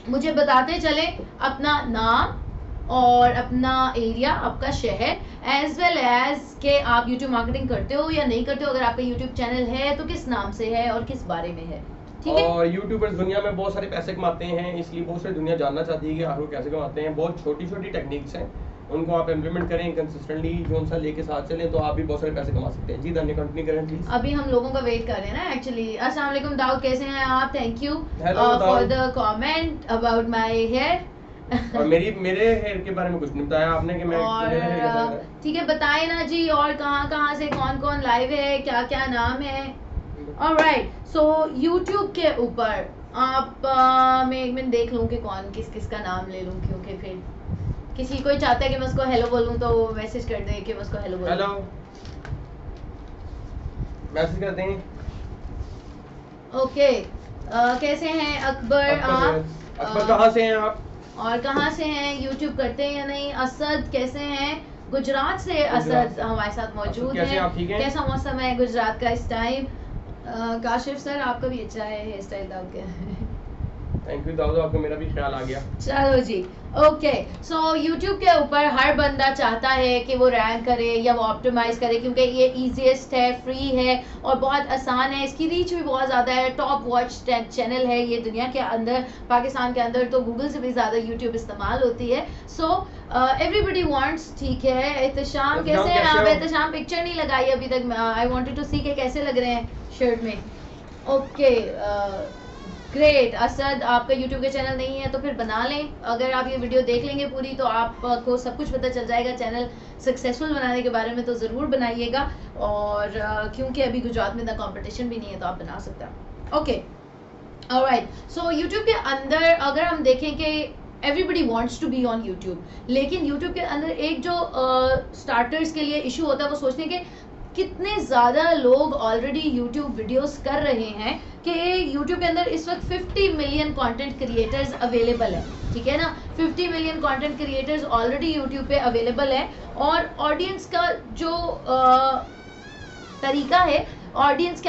मुझे बताते चले अपना नाम और अपना एरिया, आपका शहर, एज वेल एज के आप यूट्यूब मार्केटिंग करते हो या नहीं करते हो। अगर आपका यूट्यूब चैनल है तो किस नाम से है और किस बारे में है, ठीक है। और यूट्यूबर्स दुनिया में बहुत सारे पैसे कमाते हैं, इसलिए बहुत सारी दुनिया जानना चाहती है कि आखिर वो कैसे कमाते हैं। बहुत छोटी छोटी टेक्निक्स हैं, उनको आप इम्प्लीमेंट करें कंसिस्टेंटली, जो सा लेके साथ चलें, तो आप भी बहुत सारे पैसे कमा सकते हैं। जी धन्य, कंटिन्यू करें प्लीज। अभी हम लोगों का वेट कर रहे हैं ना एक्चुअली। अस्सलाम वालेकुम दाऊद, कैसे हैं आप? Thank you Hello, for Dawood. The comment about my hair. और मेरे हेयर के बारे में कुछ नहीं बताया आपने कि मैं मेरा हेयर कैसा लग रहा है। ठीक है, बताए ना जी। और कहाँ से कौन कौन लाइव है, क्या क्या नाम है? ऑलराइट, सो यूट्यूब के ऊपर आप मैं एक मिनट देख लूँ कि कौन किस किस का नाम ले लूँ, क्योंकि फिर किसी कोई चाहता है कि मैं उसको हेलो बोलूँ तो वो मैसेज कर दे कि मैं उसको हेलो बोलूँ। हेलो मैसेज करते हैं। ओके, कैसे हैं अकबर आप? अकबर कहाँ से हैं आप? और कहाँ से हैं? यूट्यूब करते हैं या नहीं? असद कैसे हैं? गुजरात से गुजरात असद से। हमारे साथ मौजूद कैसे हैं है। आप, ठीक हैं? कैसा मौसम है गुजरात का इस टाइम? काशिफ सर आपका भी अच्छा है हेयर स्टाइल आपके। थैंक यू दाऊद, आपको मेरा भी ख्याल आ गया। चलो जी, ओके। सो यूट्यूब के ऊपर हर बंदा चाहता है कि वो रैंक करे या वो ऑप्टिमाइज करे, क्योंकि ये इजीएस्ट है, फ्री है और बहुत आसान है। इसकी रीच भी बहुत ज़्यादा है, टॉप वॉच चैनल है ये दुनिया के अंदर, पाकिस्तान के अंदर तो गूगल से भी ज़्यादा यूट्यूब इस्तेमाल होती है। सो एवरीबडी वांट्स, ठीक है। एहतशाम कैसे हैं आप? एहतशाम पिक्चर नहीं लगाई अभी तक, आई वांटेड टू सी के कैसे लग रहे हैं शर्ट में। Okay, great. असद आपका यूट्यूब का चैनल नहीं है तो फिर बना लें। अगर आप ये वीडियो देख लेंगे पूरी तो आपको सब कुछ पता चल जाएगा चैनल सक्सेसफुल बनाने के बारे में, तो ज़रूर बनाइएगा। और क्योंकि अभी गुजरात में इतना कंपटीशन भी नहीं है तो आप बना सकते हैं। Okay, alright. सो यूट्यूब के अंदर अगर हम देखें कि everybody wants to be on YouTube, लेकिन यूट्यूब के अंदर एक जो स्टार्टर्स के लिए इशू होता है वो सोचने के कितने ज़्यादा लोग ऑलरेडी यूट्यूब वीडियोस कर रहे हैं कि यूट्यूब के अंदर इस वक्त 50 मिलियन कंटेंट क्रिएटर्स अवेलेबल है, ठीक है ना। 50 million content creators already YouTube पे अवेलेबल है। और ऑडियंस का जो तरीका है, ऑडियंस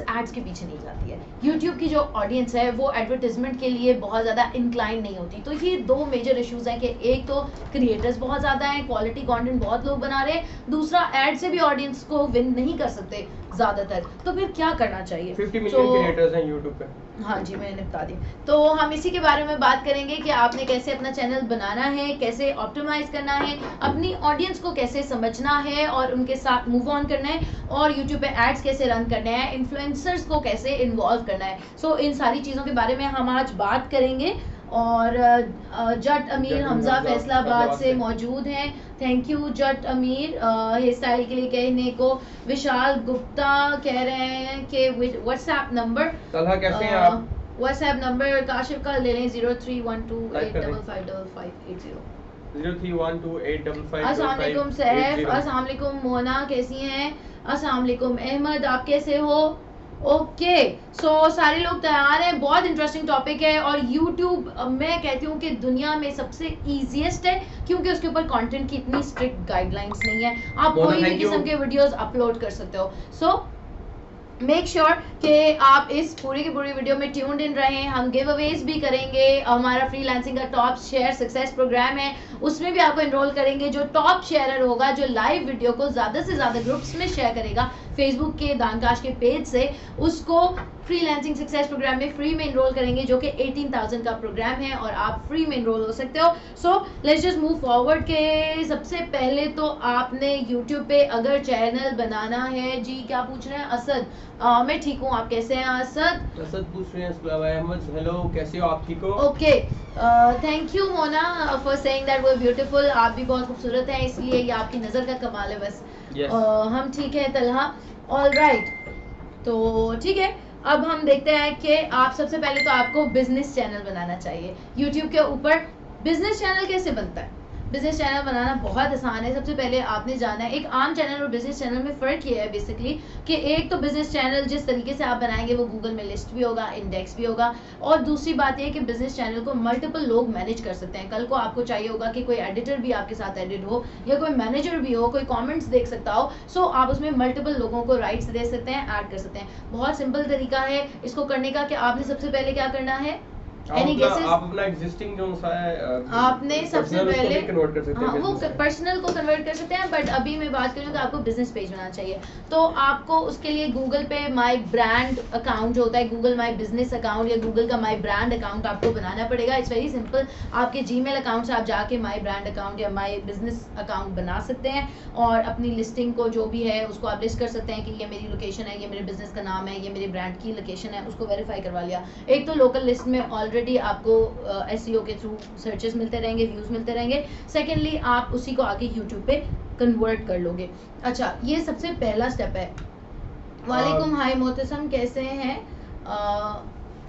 एड्स के पीछे नहीं जाती है। यूट्यूब की जो ऑडियंस है वो एडवर्टाइजमेंट के लिए बहुत ज़्यादा इंक्लाइन नहीं होती। तो ये दो मेजर इश्यूज हैं कि एक तो क्रिएटर्स बहुत ज़्यादा हैं, क्वालिटी कंटेंट बहुत लोग बना रहे हैं, दूसरा एड से भी ऑडियंस को विन नहीं कर सकते ज़्यादातर। तो फिर क्या करना चाहिए? 50 मिलियन क्रिएटर्स हैं यूट्यूब पे। हाँ जी, मैंने निपटा दी। तो हम इसी के बारे में बात करेंगे कि आपने कैसे अपना चैनल बनाना है, कैसे ऑप्टिमाइज करना है, अपनी ऑडियंस को कैसे समझना है और उनके साथ मूव ऑन करना है, और यूट्यूब पे एड्स कैसे रन करने हैं, इन्फ्लुएंसर्स को कैसे इन्वॉल्व करना है। सो इन सारी चीज़ों के बारे में हम आज बात करेंगे। और जट अमीर हमजा फैसलाबाद से मौजूद हैं। थैंक यू जट अमीर हेयर स्टाइल के लिए कहने को। विशाल गुप्ता कह रहे हैं कि व्हाट्सएप नंबर, तलहा कैसे हैं आप? व्हाट्सएप नंबर काशिफ का ले लें 0312855580। 0312855580। अस्सलाम वालेकुम सैफ, अस्सलाम वालेकुम मोना, कैसी हैं? अस्सलाम वालेकुम अहमद, आप कैसे हो? ओके, सो सारे लोग तैयार हैं। बहुत इंटरेस्टिंग टॉपिक है और यूट्यूब मैं कहती हूँ कि दुनिया में सबसे ईजीएस्ट है, क्योंकि उसके ऊपर कंटेंट की इतनी स्ट्रिक्ट गाइडलाइंस नहीं है। आप कोई भी किस्म के वीडियोस अपलोड कर सकते हो। सो मेक श्योर कि आप इस पूरी की पूरी वीडियो में ट्यून्ड इन रहें। हम गिव अवेज भी करेंगे। हमारा फ्रीलांसिंग का टॉप शेयर सक्सेस प्रोग्राम है, उसमें भी आपको एनरोल करेंगे। जो टॉप शेयरर होगा, जो लाइव वीडियो को ज़्यादा से ज़्यादा ग्रुप्स में शेयर करेगा फेसबुक के दानकाश के पेज से, उसको फ्रीलांसिंग सक्सेस प्रोग्राम में फ्री में एनरोल करेंगे, जो कि 18,000 का प्रोग्राम है और आप फ्री में एनरोल हो सकते हो। So let's just move forward के सबसे पहले तो आपने यूट्यूब पे अगर चैनल बनाना है। जी क्या पूछ रहे हैं असद? मैं ठीक हूँ, आप कैसे हैं असद? असद पूछ रहे हैं अहमद, हेलो कैसे हो आप, ठीक हो? Okay, thank you Mona for saying that वो ब्यूटीफुल। आप भी बहुत खूबसूरत हैं, इसलिए ये आपकी नज़र का कमाल है बस। yes. हम ठीक है तलहा, ऑल राइट। तो ठीक है, अब हम देखते हैं कि आप सबसे पहले तो आपको बिजनेस चैनल बनाना चाहिए यूट्यूब के ऊपर। बिजनेस चैनल कैसे बनता है? बिजनेस चैनल बनाना बहुत आसान है। सबसे पहले आपने जाना है, एक आम चैनल और बिजनेस चैनल में फ़र्क ये है बेसिकली कि एक तो बिजनेस चैनल जिस तरीके से आप बनाएंगे वो गूगल में लिस्ट भी होगा, इंडेक्स भी होगा, और दूसरी बात ये है कि बिजनेस चैनल को मल्टीपल लोग मैनेज कर सकते हैं। कल को आपको चाहिए होगा कि कोई एडिटर भी आपके साथ एडिट हो या कोई मैनेजर भी हो, कोई कॉमेंट्स देख सकता हो। सो आप उसमें मल्टीपल लोगों को राइट्स दे सकते हैं, ऐड कर सकते हैं। बहुत सिंपल तरीका है इसको करने का कि आपने सबसे पहले क्या करना है, एनी गेसेस? आप अपना एग्जिस्टिंग जो सा है आपने सबसे personal उसको पहले भी कन्वर्ट कर सकते हैं वो business में। पर्सनल को कन्वर्ट कर सकते हैं, बट अभी मैं बात करूँ तो आपको बिजनेस पेज बनाना चाहिए। तो आपको उसके लिए गूगल पे माई ब्रांड अकाउंट जो होता है, गूगल माई बिजनेस अकाउंट या गूगल का माई ब्रांड अकाउंट आपको बनाना पड़ेगा। It's very simple. आपके जीमेल अकाउंट से आप जाके माई ब्रांड अकाउंट या माई बिजनेस अकाउंट बना सकते हैं और अपनी लिस्टिंग को जो भी है उसको आप लिस्ट कर सकते हैं कि ये मेरी लोकेशन है, ये मेरे बिजनेस का नाम है, ये मेरे ब्रांड की लोकेशन है, उसको वेरीफाई करवा लिया। एक तो लोकल लिस्ट में ऑलरेडी आपको SEO के थ्रू सर्चेस मिलते रहेंगे, व्यूज मिलते रहेंगे। सेकेंडली आप उसी को आगे यूट्यूब पे कन्वर्ट कर लोगे। अच्छा, ये सबसे पहला स्टेप है। वालेकुम हाय मोहतसम, कैसे हैं?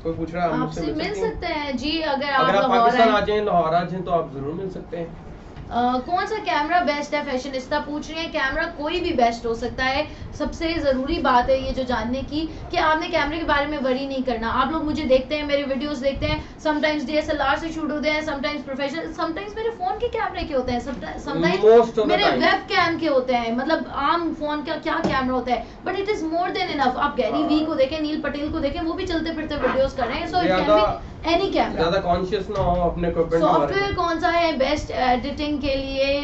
कोई पूछ रहा है आप आपसे मिल सकते हैं जी, अगर अगर आप लाहौर पाकिस्तान आए। आ जाएं, लाहौर आ जाएं तो आप जरूर मिल सकते हैं। कौन सा कैमरा बेस्ट है? फैशनिस्ता पूछ रही है। कैमरा कोई भी बेस्ट हो सकता है। सबसे ज़रूरी बात है ये जो जानने की कि आपने कैमरे के बारे में वरी नहीं करना। आप लोग मुझे देखते हैं, मेरे वीडियोस देखते हैं, समटाइम्स DSLR से शूट होते हैं, समटाइम्स प्रोफेशनल, समटाइम्स मेरे फ़ोन के कैमरे के होते हैं, समटाइम्स मेरे वेब कैम के होते हैं, मतलब आम फ़ोन का क्या कैमरा होता है, but it is more than enough. आप गैरी वी को देखें, नील पटेल को देखें, वो भी चलते फिरते वीडियोस कर रहे हैं। So it can be any camera. ज़्यादा कॉन्शियस ना हो अपने इक्विपमेंट के बारे में। सॉफ्टवेयर कौन सा है बेस्ट एडिटिंग के लिए?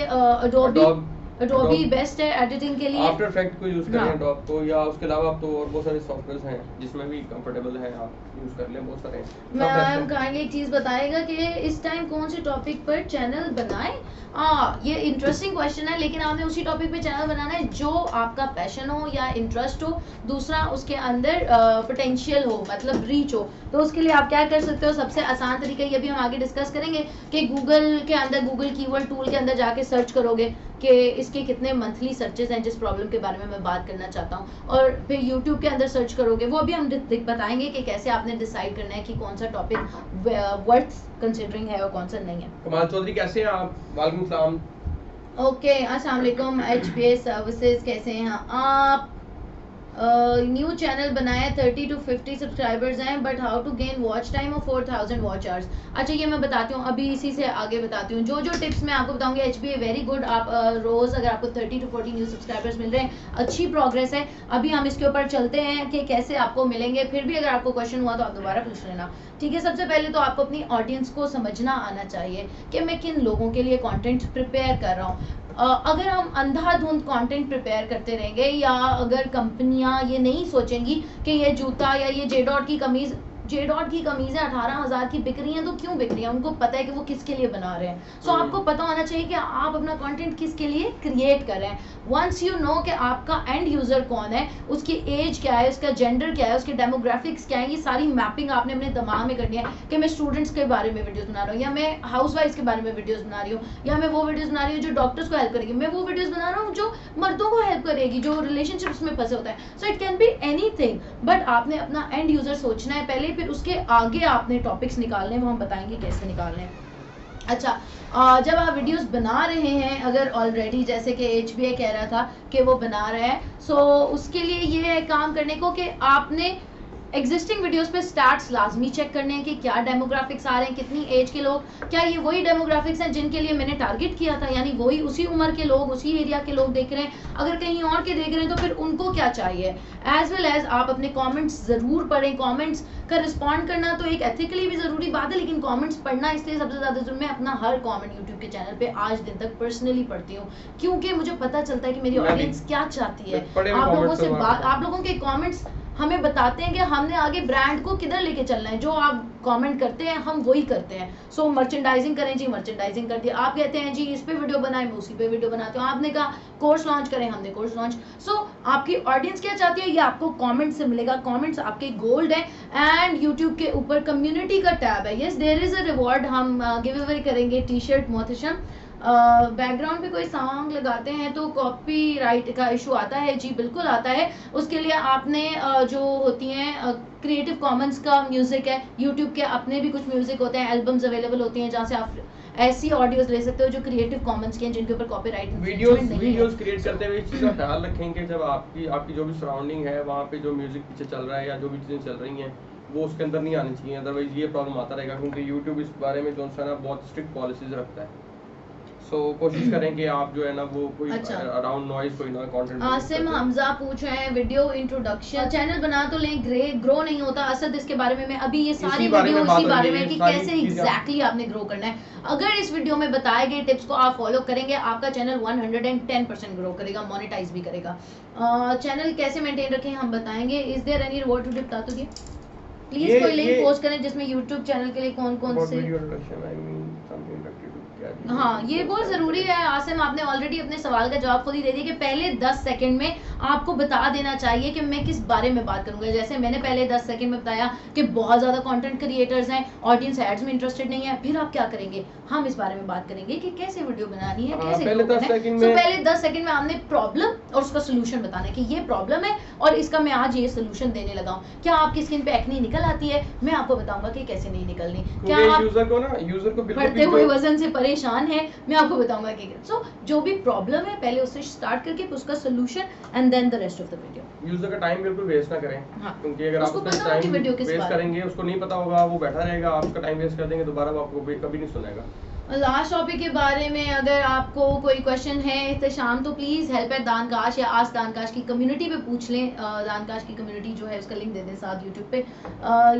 अडोबी बेस्ट है एडिटिंग के लिए। आफ्टर इफेक्ट को यूज करें हाँ। अडोब को, या उसके अलावा आप तो और बहुत सारे सॉफ्टवेयर्स हैं जिसमें भी कंफर्टेबल है, आप यूज कर लें, बहुत सारे हैं। मैम काइंडली एक चीज बताएगा कि इस टाइम कौन से टॉपिक पर चैनल बनाएं? ये इंटरेस्टिंग क्वेश्चन है, लेकिन आपने उसी टॉपिक पे चैनल बनाना है जो आपका पैशन हो या इंटरेस्ट हो, दूसरा उसके अंदर पोटेंशियल हो, मतलब रीच हो। तो उसके लिए आप क्या कर सकते हो? सबसे आसान तरीका, ये भी हम आगे डिस्कस करेंगे, कि गूगल के अंदर, गूगल कीवर्ड टूल के अंदर जाके सर्च करोगे कि इसके कितने मंथली सर्चेस हैं जिस प्रॉब्लम के बारे में मैं बात करना चाहता हूँ, और फिर यूट्यूब के अंदर सर्च करोगे। वो भी हम बताएंगे कि कैसे आपने डिसाइड करना है कि कौन सा टॉपिक वर्थ कंसिडरिंग है और कौन सा नहीं है। कमाल चौधरी कैसे हैं आप? वालेकुम सलाम। ओके, अस्सलाम वालेकुम। HBA सर्विसेज कैसे हैं आप? न्यू चैनल बनाया, 30 to 50 सब्सक्राइबर्स हैं, but how to gain watch time और 4000 वॉच आवर्स। अच्छा, ये मैं बताती हूँ, अभी इसी से आगे बताती हूँ। जो जो टिप्स मैं आपको बताऊंगी, HBA वेरी गुड। आप रोज़ अगर आपको 30 to 40 न्यू सब्सक्राइबर्स मिल रहे हैं, अच्छी प्रोग्रेस है। अभी हम इसके ऊपर चलते हैं कि कैसे आपको मिलेंगे। फिर भी अगर आपको क्वेश्चन हुआ तो आप दोबारा पूछ लेना, ठीक है? सबसे पहले तो आपको अपनी ऑडियंस को समझना आना चाहिए कि मैं किन लोगों के लिए कंटेंट प्रिपेयर कर रहा हूँ। अगर हम अंधाधुंध कंटेंट प्रिपेयर करते रहेंगे, या अगर कंपनियां ये नहीं सोचेंगी कि ये जूता या ये जे डॉट की कमीज है 18,000 की बिक रही हैं, तो क्यों बिक रही है? उनको पता है कि वो किसके लिए बना रहे हैं। सो आपको पता होना चाहिए कि आप अपना कंटेंट किसके लिए क्रिएट कर रहे हैं। वंस यू नो कि आपका एंड यूजर कौन है, उसकी एज क्या है, उसका जेंडर क्या है, उसके डेमोग्राफिक्स क्या है, ये सारी मैपिंग आपने अपने दिमाग में करनी है कि मैं स्टूडेंट्स के बारे में वीडियोस बना रहा हूँ, या मैं हाउसवाइफ्स के बारे में वीडियोस बना रही हूँ, या मैं वो वीडियोस बना रही हूँ जो डॉक्टर्स को हेल्प करेगी, मैं वो वीडियोस बना रहा हूँ जो मर्दों को हेल्प करेगी, जो रिलेशनशिप्स में फंसे होता है। So it can be anything, but आपने अपना एंड यूजर सोचना है पहले, फिर उसके आगे आपने टॉपिक्स निकालने हैं, वो हम बताएंगे कैसे निकालने हैं। अच्छा, जब आप वीडियोस बना रहे हैं, अगर ऑलरेडी जैसे कि HBA कह रहा था कि वो बना रहा है, सो उसके लिए ये है काम करने को कि आपने एग्जिस्टिंग वीडियोस पे स्टैट्स लाजमी चेक करने हैं कि क्या डेमोग्राफिक्स आ रहे हैं, कितनी एज के लोग, क्या ये वही डेमोग्राफिक्स हैं जिनके लिए मैंने टारगेट किया था, यानी वही उसी उम्र के लोग, उसी एरिया के लोग देख रहे हैं। अगर कहीं और के देख रहे हैं तो फिर उनको क्या चाहिए। एज वेल एज आप अपने कमेंट्स ज़रूर पढ़ें। कमेंट्स का रिस्पॉन्ड करना तो एक एथिकली भी ज़रूरी बात है, लेकिन कमेंट्स पढ़ना इसलिए सबसे ज़्यादा जरूरी। मैं अपना हर कमेंट यूट्यूब के चैनल पे आज दिन तक पर्सनली पढ़ती हूँ, क्योंकि मुझे पता चलता है कि मेरी ऑडियंस क्या चाहती है। आप लोगों से बात, आप लोगों के कमेंट्स हमें बताते हैं कि हमने आगे ब्रांड को किधर लेके चलना है। जो आप कमेंट करते हैं हम वही करते हैं। सो मर्चेंडाइजिंग करें जी, मर्चेंडाइजिंग कर दिया। आप कहते हैं जी इस पे वीडियो बनाएं, मैं उसी पे वीडियो बनाती हूँ। आपने कहा कोर्स लॉन्च करें, हमने कोर्स लॉन्च। सो आपकी ऑडियंस क्या चाहती है ये आपको कमेंट से मिलेगा। कमेंट्स आपके गोल्ड है। एंड यूट्यूब के ऊपर कम्युनिटी का टैब है। Yes, there is a reward. हम गिव अवे करेंगे टी शर्ट मोहतशम। बैकग्राउंड पे कोई सॉन्ग लगाते हैं तो कॉपीराइट का इशू आता है जी, बिल्कुल आता है। उसके लिए आपने जो होती हैं क्रिएटिव कॉमन्स का म्यूजिक है, यूट्यूब के अपने भी कुछ म्यूजिक होते हैं, एल्बम्स अवेलेबल होती हैं जहाँ से आप ऐसी ऑडियोज ले सकते हो जो क्रिएटिव कॉमन्स की हैं, जिनके ऊपर कॉपीराइट वीडियोस क्रिएट करते हुए इस चीज़ का ख्याल रखेंगे जब आपकी जो भी सराउंडिंग है वहाँ पे जो म्यूजिक पीछे चल रहा है या जो भी चीज़ें चल रही हैं वो उसके अंदर नहीं आनी चाहिए, अदरवाइज ये प्रॉब्लम आता रहेगा, क्योंकि यूट्यूब इस बारे में जो है ना बहुत स्ट्रिक्ट पॉलिसीज रखता है। सो कोशिश करें कि आप जो है ना वो कोई अच्छा। अराउंड नॉइज कोई ना कंटेंट आसिम हमजा पूछ रहे हैं वीडियो इंट्रोडक्शन चैनल बना तो लें ग्रो नहीं होता। असद इसके बारे में मैं अभी ये सारी वीडियो इसी बारे में कि कैसे एग्जैक्टली आपने ग्रो करना है। अगर इस वीडियो में बताए गए टिप्स को आप फॉलो करेंगे आपका चैनल 110% ग्रो करेगा, मोनेटाइज भी करेगा। चैनल कैसे मेंटेन रखें हम बताएंगे। Is there any reward to tip? बता तो दिए प्लीज कोई लिंक पोस्ट करें जिसमें यूट्यूब चैनल के लिए कौन कौन से। हाँ ये बहुत ज़रूरी है आसिम, आपने ऑलरेडी अपने सवाल का जवाब खुद ही दे दिया कि पहले 10 सेकंड में आपको बता देना चाहिए कि मैं किस बारे में बात करूंगा। जैसे मैंने पहले 10 सेकंड में बताया कि बहुत ज़्यादा कंटेंट क्रिएटर्स हैं, ऑडियंस एड्स में इंटरेस्टेड नहीं है, फिर आप क्या करेंगे? हम इस बारे में बात करेंगे कि कैसे वीडियो बनानी है, कैसे पहले 10 सेकंड में पहले 10 सेकंड में आपने प्रॉब्लम और उसका सोल्यूशन बताना है कि ये प्रॉब्लम है और इसका मैं आज ये सोल्यूशन देने लगा हूँ। क्या आपकी स्किन पे एक्ने निकल आती है? मैं आपको बताऊंगा कि कैसे नहीं निकलनी। क्या आप यूजर को बढ़ते हुए वजन से परेशान है? मैं आपको बताऊंगा कि सो जो भी प्रॉब्लम है पहले उससे स्टार्ट करके उसका solution and then the rest of the video. User का टाइम बिल्कुल वेस्ट ना करें। हाँ। क्योंकि अगर आप उसका टाइम वेस्ट करेंगे उसको नहीं पता होगा, वो बैठा रहेगा, आप उसका टाइम वेस्ट कर देंगे, दोबारा वो आपको कभी नहीं सुनेगा। लास्ट टॉपिक के बारे में अगर आपको कोई क्वेश्चन है इत्तेशाम तो प्लीज़ हेल्प एट दानकाश या आस्क दानकाश की कम्युनिटी पे पूछ लें। दानकाश की कम्युनिटी जो है उसका लिंक दे दें साथ यूट्यूब पे।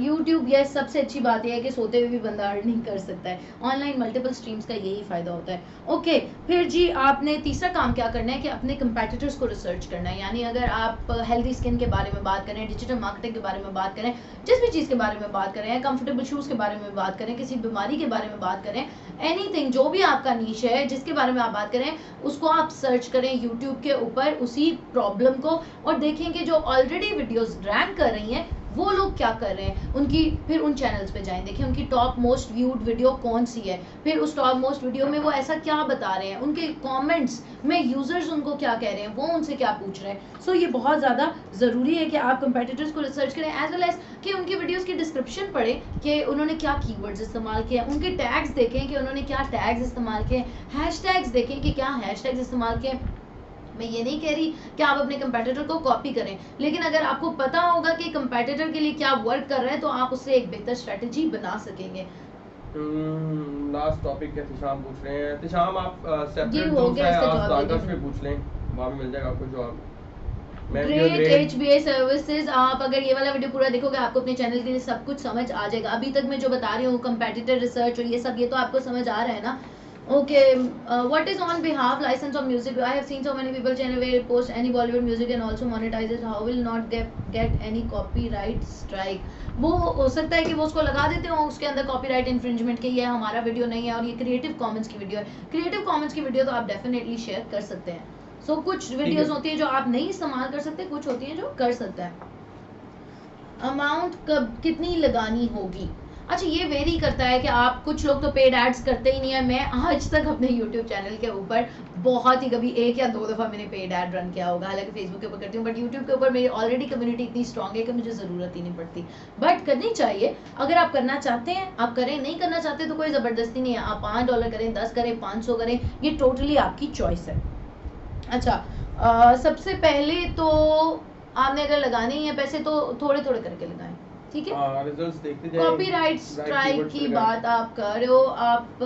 यूट्यूब ये सबसे अच्छी बात यह है कि सोते हुए भी बंदा अर्निंग कर सकता है। ऑनलाइन मल्टीपल स्ट्रीम्स का यही फ़ायदा होता है। ओके फिर जी आपने तीसरा काम क्या करना है कि अपने कंपेटिटर्स को रिसर्च करना है। यानी अगर आप हेल्दी स्किन के बारे में बात करें, डिजिटल मार्केटिंग के बारे में बात करें, जिस भी चीज़ के बारे में बात करें, कंफर्टेबल शूज़ के बारे में बात करें, किसी बीमारी के बारे में बात करें, एनीथिंग जो भी आपका नीश है जिसके बारे में आप बात करें उसको आप सर्च करें यूट्यूब के ऊपर उसी प्रॉब्लम को और देखें कि जो ऑलरेडी वीडियोस रैंक कर रही हैं वो लोग क्या कर रहे हैं उनकी। फिर उन चैनल्स पे जाएं, देखें उनकी टॉप मोस्ट व्यूड वीडियो कौन सी है, फिर उस टॉप मोस्ट वीडियो में वो ऐसा क्या बता रहे हैं, उनके कमेंट्स में यूजर्स उनको क्या कह रहे हैं, वो उनसे क्या पूछ रहे हैं। सो ये बहुत ज़्यादा ज़रूरी है कि आप कंपेटिटर्स को रिसर्च करें एज वेल एज कि उनकी वीडियोस की डिस्क्रिप्शन पढ़ें कि उन्होंने क्या कीवर्ड्स इस्तेमाल किए, उनके टैग्स देखें कि उन्होंने क्या टैग्स इस्तेमाल किए, हैशटैग्स देखें कि क्या हैशटैग्स इस्तेमाल किए। मैं ये नहीं कह रही कि आप अपने कंपेटिटर को कॉपी करें, लेकिन अगर आपको पता होगा कि कंपेटिटर के लिए क्या वर्क कर रहा है तो आप उससे एक बेहतर स्ट्रेटजी बना सकेंगे। लास्ट टॉपिक है तिशाम पूछ रहे हैं। तिशाम आप सेपरेट हो गया इसका जवाब में पूछ लें, वहां भी मिल जाएगा आपको जवाब। Great HBA services. आप अगर ये वाला वीडियो पूरा देखोगे आपको अपने चैनल के लिए सब कुछ समझ आ जाएगा। अभी तक मैं जो बता रही हूँ कंपेटिटर रिसर्च और ये सब ये तो आपको समझ आ रहा है ना। Okay, what is on behalf license of music? I have seen so many people channel where post any Bollywood music and also monetize it. How will not get any copyright strike? वो हो सकता है कि वो उसको लगा देते हो उसके अंदर कॉपीराइट इन्फ्रिंजमेंट के, ये हमारा वीडियो नहीं है और ये क्रिएटिव कॉमन्स की वीडियो है। क्रिएटिव कॉमन्स की वीडियो तो आप डेफिनेटली शेयर कर सकते हैं। सो कुछ वीडियोस होती है जो आप नहीं इस्तेमाल कर सकते, कुछ होती है जो कर सकता है। अमाउंट कब कितनी लगानी होगी? अच्छा ये वेरी करता है कि आप कुछ लोग तो पेड एड्स करते ही नहीं है। मैं आज तक अपने यूट्यूब चैनल के ऊपर बहुत ही कभी 1 या 2 दफ़ा मैंने पेड एड रन किया होगा, हालांकि फेसबुक के ऊपर करती हूँ, बट यूट्यूब के ऊपर मेरी ऑलरेडी कम्युनिटी इतनी स्ट्रांग है कि मुझे ज़रूरत ही नहीं पड़ती। बट करनी चाहिए, अगर आप करना चाहते हैं आप करें, नहीं करना चाहते तो कोई ज़बरदस्ती नहीं है। आप $5 करें, 10 करें, 500 करें, ये टोटली आपकी चॉइस है। अच्छा सबसे पहले तो आपने अगर लगाने ही है पैसे तो थोड़े थोड़े करके लगाएं, ठीक है। रिजल्ट्स देखते जाएं। कॉपीराइट स्ट्राइक की बात आप कर रहे हो। आप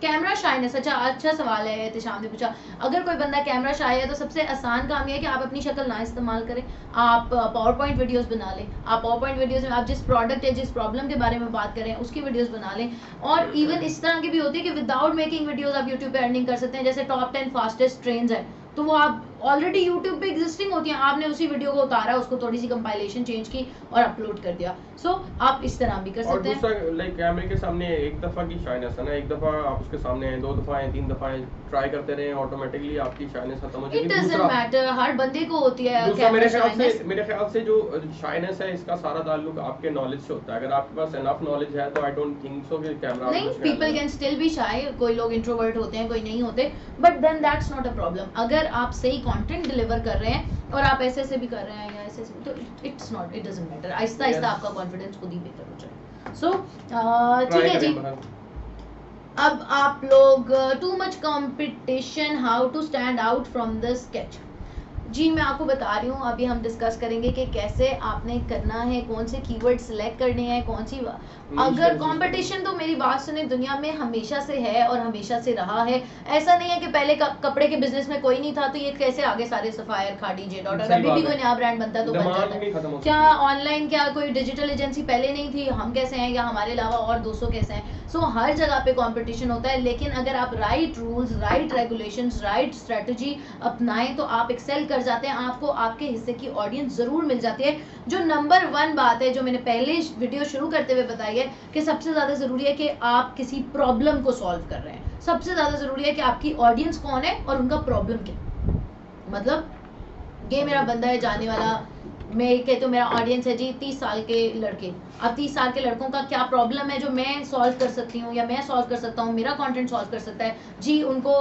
कैमरा शाइनेस, अच्छा सवाल है तिशाम ने पूछा। अगर कोई बंदा कैमरा शाय है तो सबसे आसान काम यह है कि आप अपनी शक्ल ना इस्तेमाल करें, आप पावर पॉइंट वीडियोस बना लें। आप पावर पॉइंट वीडियोस में आप जिस प्रोडक्ट या जिस प्रॉब्लम के बारे में बात करें उसकी वीडियोस बना लें। और इवन इस तरह की भी होती है कि विदाउट मेकिंग वीडियोस आप यूट्यूब पे अर्निंग कर सकते हैं। जैसे टॉप 10 फास्टेस्ट ट्रेन्स है तो वो आप ऑलरेडी यूट्यूब पे एग्जिस्टिंग होती हैं, आपने उसी वीडियो को उतारा, उसको थोड़ी सी कंपाइलेशन चेंज की और अपलोड कर दिया। सो आप इस तरह भी कर सकते हैं। और दूसरा लाइक कैमरे के सामने एक दफ़ा की शाइनेस है ना, एक दफ़ा आप उसके सामने हैं, 2 दफ़ा हैं, 3 दफ़ा हैं, ट्राई करते रहें, ऑटोमेटिकली आपकी शाइनेस खत्म हो जाएगी। इट डजंट मैटर, हर बंदे को होती है। मेरे ख्याल से जो शाइनेस है इसका सारा ताल्लुक आपके नॉलेज से होता है। अगर आपके पास एनफ नॉलेज है तो आई डोंट थिंक सो कि कैमरा नहीं, people can still be shy, कोई लोग इंट्रोवर्ट होते हैं, कोई नहीं होते, but then that's not a problem. अगर आप सही कंटेंट डिलीवर कर रहे हैं और आप ऐसे भी कर रहे हैं या ऐसे तो it's not, it doesn't matter. Aahista Aahista आपका कॉन्फिडेंस खुद ही बेहतर हो जाए। सो ठीक है जी। अब आप लोग too much competition, how to stand out from the sketch. जी मैं आपको बता रही हूँ, अभी हम डिस्कस करेंगे कि कैसे आपने करना है, कौन से कीवर्ड सिलेक्ट करने हैं, कौन सी अगर कंपटीशन तो मेरी बात सुने दुनिया में हमेशा से है और हमेशा से रहा है। ऐसा नहीं है कि पहले कपड़े के बिजनेस में कोई नहीं था तो ये कैसे आगे सारे सफायर खाड़ी जेट और अभी भी कोई नया ब्रांड बनता है तो बन जाता है। क्या ऑनलाइन क्या कोई डिजिटल एजेंसी पहले नहीं थी, हम कैसे हैं या हमारे अलावा और 200 कैसे हैं। सो हर जगह पे कंपटीशन होता है, लेकिन अगर आप right rules, right regulations, right strategy अपनाएं तो आप एक्सेल कर जाते हैं, आपको आपके हिस्से की ऑडियंस जरूर मिल जाती है। जो नंबर 1 बात है जो मैंने पहले वीडियो शुरू करते हुए बताई है कि सबसे ज्यादा जरूरी है कि आप किसी प्रॉब्लम को सॉल्व कर रहे हैं। सबसे ज्यादा जरूरी है कि आपकी ऑडियंस कौन है और उनका प्रॉब्लम क्या। मतलब ये मेरा बंदा है जाने वाला, मैं कहती हूँ मेरा ऑडियंस है जी 30 साल के लड़के। अब 30 साल के लड़कों का क्या प्रॉब्लम है जो मैं सॉल्व कर सकती हूँ या मैं सॉल्व कर सकता हूँ, मेरा कंटेंट सॉल्व कर सकता है जी। उनको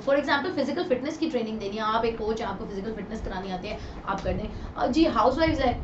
फॉर एग्जांपल फिजिकल फिटनेस की ट्रेनिंग देनी है, आप एक कोच हैं, आपको फिजिकल फिटनेस करानी आती है, आप कर दें जी। हाउसवाइफ्स है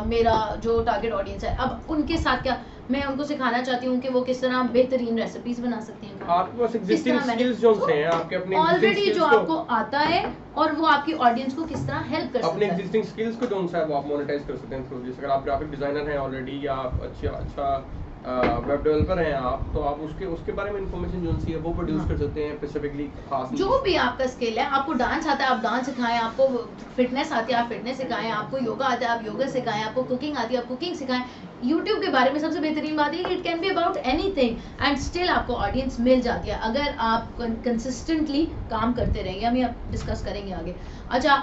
मेरा जो टारगेट ऑडियंस है, अब उनके साथ क्या मैं उनको सिखाना चाहती हूँ कि वो किस तरह बेहतरीन रेसिपीज बना सकती हैं। आपके पास एग्जिस्टिंग स्किल्स जो हैं आपके अपने ऑलरेडी जो आपको आता है और वो आपकी ऑडियंस को किस तरह हेल्प कर सकता है। अपने एग्जिस्टिंग स्किल्स को जो है वो आप मोनेटाइज कर सकते हैं थ्रू दिस। अगर आप ग्राफिक डिजाइनर हैं ऑलरेडी या आप अच्छा वेब डेवलपर हैं आप, तो आप उसके बारे में इंफॉर्मेशन जो है वो प्रोड्यूस कर सकते हैं स्पेसिफिकली खास। जो भी आपका स्किल है, आपको डांस आता है आप डांस सिखाएं, आपको फिटनेस आती है आप फिटनेस सिखाएं, आपको योगा आता है आप योगा सिखाएं, आपको कुकिंग आती है आप कुकिंग सिखाएं। यूट्यूब के बारे में सबसे बेहतरीन बात है कि it can be about anything and still आपको ऑडियंस मिल जाती है अगर आप कंसिस्टेंटली काम करते रहेंगे। हम ये डिस्कस करेंगे आगे। अच्छा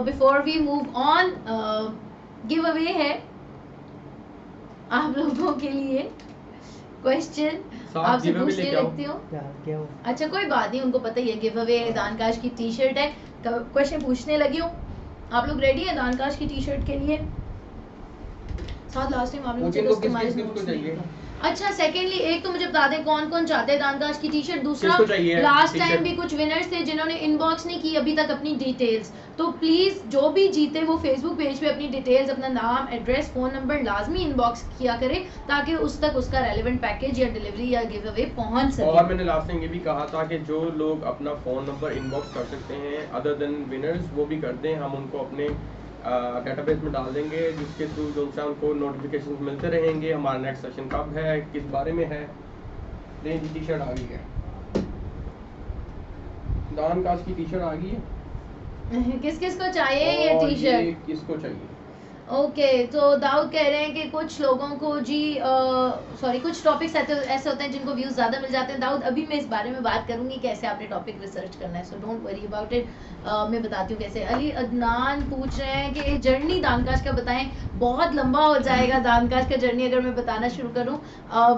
before we move on, give away है आप लोगों के लिए क्वेश्चन, आपसे पूछने लगती हूँ। अच्छा कोई बात नहीं, उनको पता ही है गिव अवे दानकाश की टी शर्ट है। क्वेश्चन पूछने लगी हूँ, आप लोग रेडी हैं दानकाश की टी शर्ट के लिए? साथ लास्ट टाइम आपने मुझे कस्टमाइज नोट्स चाहिए। अच्छा सेकेंडली एक तो मुझे बता दें कौन कौन चाहते हैं दानकाश की टी शर्ट। दूसरा लास्ट टाइम भी कुछ विनर्स थे जिन्होंने इनबॉक्स नहीं की अभी तक अपनी डिटेल्स, तो प्लीज जो भी जीते वो फेसबुक पेज पे अपनी डिटेल्स, अपना नाम, एड्रेस, फोन नंबर लाजमी इनबॉक्स किया करे ताकि उस तक उसका रेलेवेंट पैकेज या डिलीवरी या गिव अवे पहुंच सके। और मैंने लास्ट टाइम ये भी कहा था कि जो लोग अपना फोन नंबर इनबॉक्स कर सकते हैं अदर देन विनर्स वो भी कर दें, हम उनको अपने डेटाबेस में डाल देंगे जिसके थ्रू जो उनको नोटिफिकेशन मिलते रहेंगे हमारा नेक्स्ट सेशन कब है किस बारे में है। जी टी शर्ट आ गई है, दानकाश की टी शर्ट आ गई है। किस किस को चाहिए ये टी शर्ट? किसको चाहिए? ओके तो दाऊद कह रहे हैं कि कुछ लोगों को जी सॉरी कुछ टॉपिक्स ऐसे होते हैं जिनको व्यूज ज़्यादा मिल जाते हैं। दाऊद अभी मैं इस बारे में बात करूंगी कैसे आपने टॉपिक रिसर्च करना है, so don't worry about it. मैं बताती हूँ कैसे। अली अदनान पूछ रहे हैं कि जर्नी दानकाश का बताएं। बहुत लंबा हो जाएगा दानकाश का जर्नी अगर मैं बताना शुरू करूँ।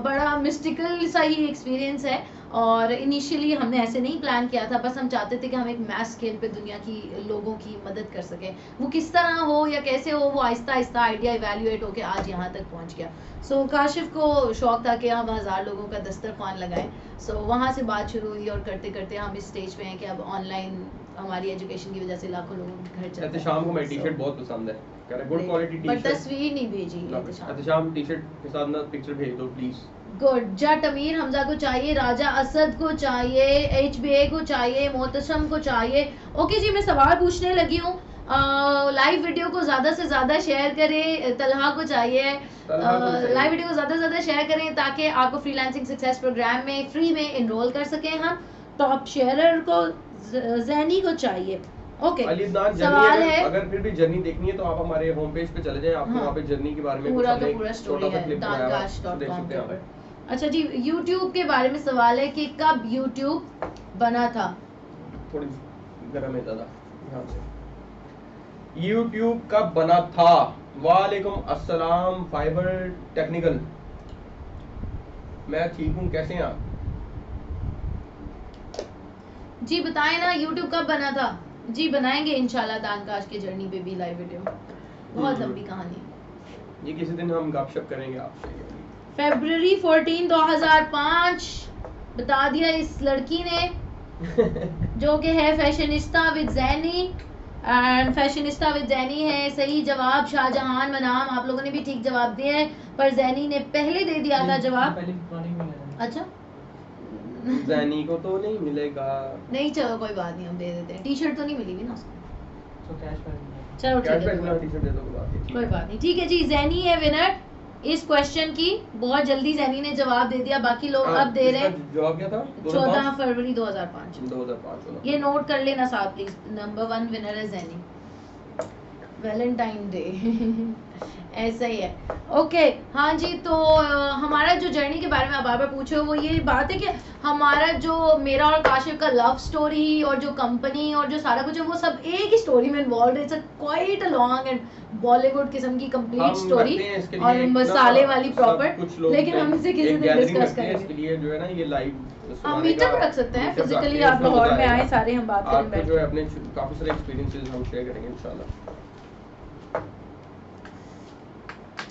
बड़ा मिस्टिकल सा ही एक्सपीरियंस है और इनिशियली हमने ऐसे नहीं प्लान किया था, बस हम चाहते थे कि हम एक मैस स्केल पे दुनिया की लोगों की मदद कर सकें। वो किस तरह हो या कैसे हो वो आहिस्ता आहिस्ता आइडिया इवैल्यूएट होके आज यहाँ तक पहुँच गया। सो काशिफ को शौक था कि हम 1000 लोगों का दस्तरखान लगाएं। सो वहाँ से बात शुरू हुई और करते करते हम इस स्टेज पे हैं कि अब ऑनलाइन हमारी एजुकेशन की वजह से लाखों लोगों के घर चलते हैं। शाम को मेरी टी-शर्ट बहुत पसंद है, कह रहे गुड क्वालिटी टी-शर्ट, पर तस्वीर नहीं भेजी। शाम टी-शर्ट के साथ ना पिक्चर भेज दो प्लीज। गुड। जट अमीर हमजा को चाहिए, राजा असद को चाहिए, HBA को चाहिए, मोहतशम को चाहिए। ओके जी मैं सवाल पूछने लगी हूँ। लाइव वीडियो को ज्यादा से ज्यादा शेयर करें, तलहा को चाहिए लाइव वीडियो को ज्यादा से ज्यादा शेयर करें ताकि आपको फ्रीलांसिंग सक्सेस प्रोग्राम में फ्री में इनरोल कर सकें हम। टॉप शेयरर को जैनी को चाहिए। ओके सवाल है अगर फिर भी जर्नी देखनी है तो आप हमारे होम पेज पे चले जाएं, आपको वहाँ पे जर्नी के बारे में पूरा का पूरा स्टोरी है dankash.com के ऊपर। अच्छा जी YouTube के बारे में सवाल है कि कब YouTube बना था? थोड़ी गर्म है ज़्यादा यहाँ से। YouTube कब बना था? वालेकुम अस्सलाम फाइबर टेक्निकल, मैं ठीक हूँ, कैसे हैं आप जी? बताएं ना YouTube कब बना था जी? बनाएंगे इंशाल्लाह दानकाश के जर्नी पे भी लाइव वीडियो, बहुत लंबी कहानी है ये, किसी दिन हम गपशप करेंगे आपसे। February 14 2005 बता दिया इस लड़की ने जो कि है fashionista with Jenny, and fashionista with Jenny है सही जवाब। शाहजहान मनाम आप लोगों ने भी ठीक जवाब दिया है पर जैनी ने पहले दे दिया था जवाब। अच्छा जैनी को तो नहीं मिलेगा, नहीं चलो कोई बात नहीं हम दे देते हैं। टी शर्ट तो नहीं मिली भी ना उसको, उसको कैश बैक मिलेगा। चलो ठीक कैशबैक है, में टी-शर्ट दे दो, कोई बात नहीं, ठीक कोई है। बात नहीं। ठीक है जी, जैनी है विनर इस क्वेश्चन की। बहुत जल्दी जैनी ने जवाब दे दिया, बाकी लोग अब दे रहे हैं। इसका जवाब क्या था? 14 फरवरी 2005। 2005 ये नोट कर लेना साथ प्लीज। नंबर 1 विनर है जैनी। वैलेंटाइन डे ऐसा ही है। ओके हाँ जी, तो हमारा जो जर्नी के बारे में आप बार बार पूछे हो, वो ये बात है कि हमारा जो मेरा और काशिफ का लव स्टोरी और जो कंपनी और जो सारा कुछ है वो सब एक ही स्टोरी में इन्वॉल्व है। It's quite a long and Bollywood किस्म की कंप्लीट स्टोरी और मसाले वाली प्रॉपर, लेकिन हम इसे किसी दिन डिस्कस करेंगे। इसके लिए जो है ना ये लाइव हम मीटअप रख सकते हैं फिजिकली, आप लाहौर में आए सारे, हम बात करें आपको जो है अपने काफी सारे एक्सपीरियंसेस हम शेयर करेंगे इंशाल्लाह।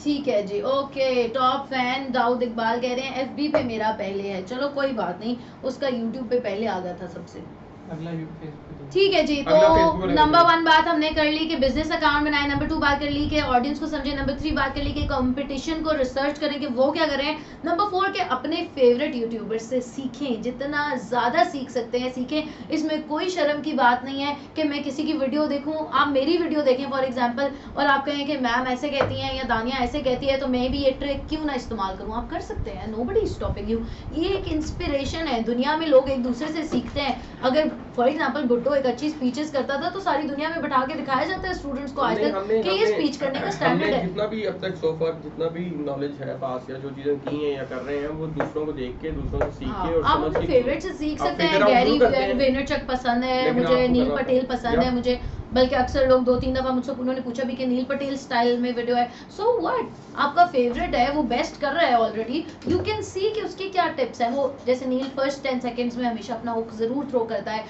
ठीक है जी। Okay, top fan Dawood Iqbal कह रहे हैं एफबी पे मेरा पहले है। चलो कोई बात नहीं, उसका यूट्यूब पे पहले आ गया था सबसे। अगला फेसबुक। ठीक है जी, तो अगला Facebook वाला नंबर देखो। 1 बात हमने कर ली कि बिजनेस अकाउंट बनाए, नंबर 2 बात कर ली कि ऑडियंस को समझे, नंबर 3 बात कर ली कि कंपटीशन को रिसर्च करें कि वो क्या कर रहे हैं, नंबर 4 के अपने फेवरेट यूट्यूबर्स से सीखें, जितना ज़्यादा सीख सकते हैं सीखें। इसमें कोई शर्म की बात नहीं है कि मैं किसी की वीडियो देखूं, आप मेरी वीडियो देखें फॉर एग्जांपल और आप कहें कि मैम ऐसे कहती हैं या दानिया ऐसे कहती है तो मैं भी ये ट्रिक क्यों ना इस्तेमाल करूं। आप कर सकते हैं, नोबडी इज स्टॉपिंग यू। ये एक इंस्पिरेशन है, दुनिया में लोग एक दूसरे से सीखते हैं। अगर फॉर एग्जांपल भुट्टो एक अच्छी स्पीचेस करता था तो सारी दुनिया में बैठा के दिखाया जाता है स्टूडेंट्स को आज तक कि ये स्पीच करने का स्टैंडर्ड है। जितना भी अब तक सो फार जितना भी नॉलेज है पास या जो चीजें की हैं या कर रहे हैं वो दूसरों को देख के दूसरों से सीख के और आप समझ अपने के फेवरेट से सीख आप सकते हैं। figure out गैरी जरूर करते हैं। वेनरचक पसंद है लेकिन मुझे, आपको नील करना पटेल पड़ता है। पसंद है मुझे, बल्कि अक्सर लोग 2-3 दफा मुझसे उन्होंने पूछा भी कि नील पटेल स्टाइल में वीडियो है। सो व्हाट, आपका फेवरेट है, वो बेस्ट कर रहा है ऑलरेडी, यू कैन सी कि उसके क्या टिप्स हैं। वो जैसे नील फर्स्ट 10 सेकंड्स में हमेशा अपना हुक जरूर थ्रो करता है,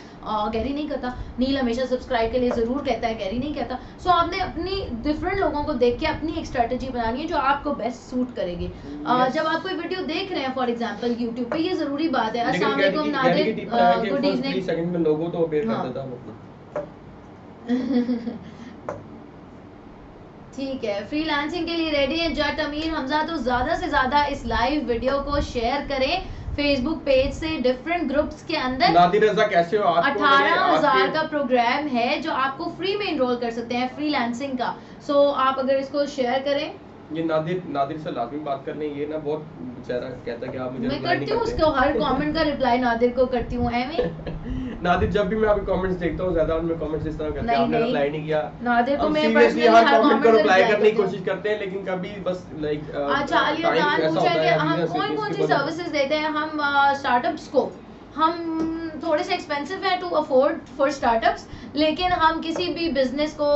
गैरी नहीं करता। नील हमेशा सब्सक्राइब के लिए जरूर कहता है, गैरी नहीं कहता। सो आपने अपनी डिफरेंट लोगों को देख के अपनी एक स्ट्रेटजी बनानी है जो आपको बेस्ट सूट करेगी। जब आप कोई वीडियो देख रहे हैं फॉर एग्जांपल यूट्यूब पे, ये जरूरी बात है। अस्सलाम वालेकुम नादिर, गुड इवनिंग। सेकंड में लोगों तो बेर कर हाँ। देता हूं। ठीक है, फ्रीलांसिंग के लिए रेडी है जट अमीर हमजा, तो ज्यादा से ज्यादा इस लाइव वीडियो को शेयर करें फेसबुक पेज से डिफरेंट ग्रुप्स के अंदर। नादिर रजा कैसे हो? आपको 18,000 का प्रोग्राम है जो आपको फ्री में इनरोल कर सकते हैं फ्रीलांसिंग का। सो आप अगर इसको शेयर करें, ये नादिर से लाजमी बात कर लें। ये ना बहुत बेचारा कहता है कि आप मुझे मैं reply नहीं करती हूँ करते। उसको हर कमेंट का रिप्लाई नादिर को करती हूँ एमी। नादिर जब भी मैं आपके कमेंट्स देखता हूँ ज्यादा उनमें कमेंट्स इस तरह करते हैं नहीं, आपने नहीं। रिप्लाई नहीं किया। नादिर को हम मैं seriously personally हर हर कमेंट को comment रिप्लाई reply करने की करती हूँ। कोशिश करते हैं लेकिन कभी बस लाइक अच्छा अली अदनान पूछा है कि हम कौन कौन सी सर्विसेज देते हैं। हम स्टार्टअप्स को, हम थोड़े से एक्सपेंसिव है टू अफोर्ड फॉर स्टार्टअप्स, लेकिन हम किसी भी बिजनेस को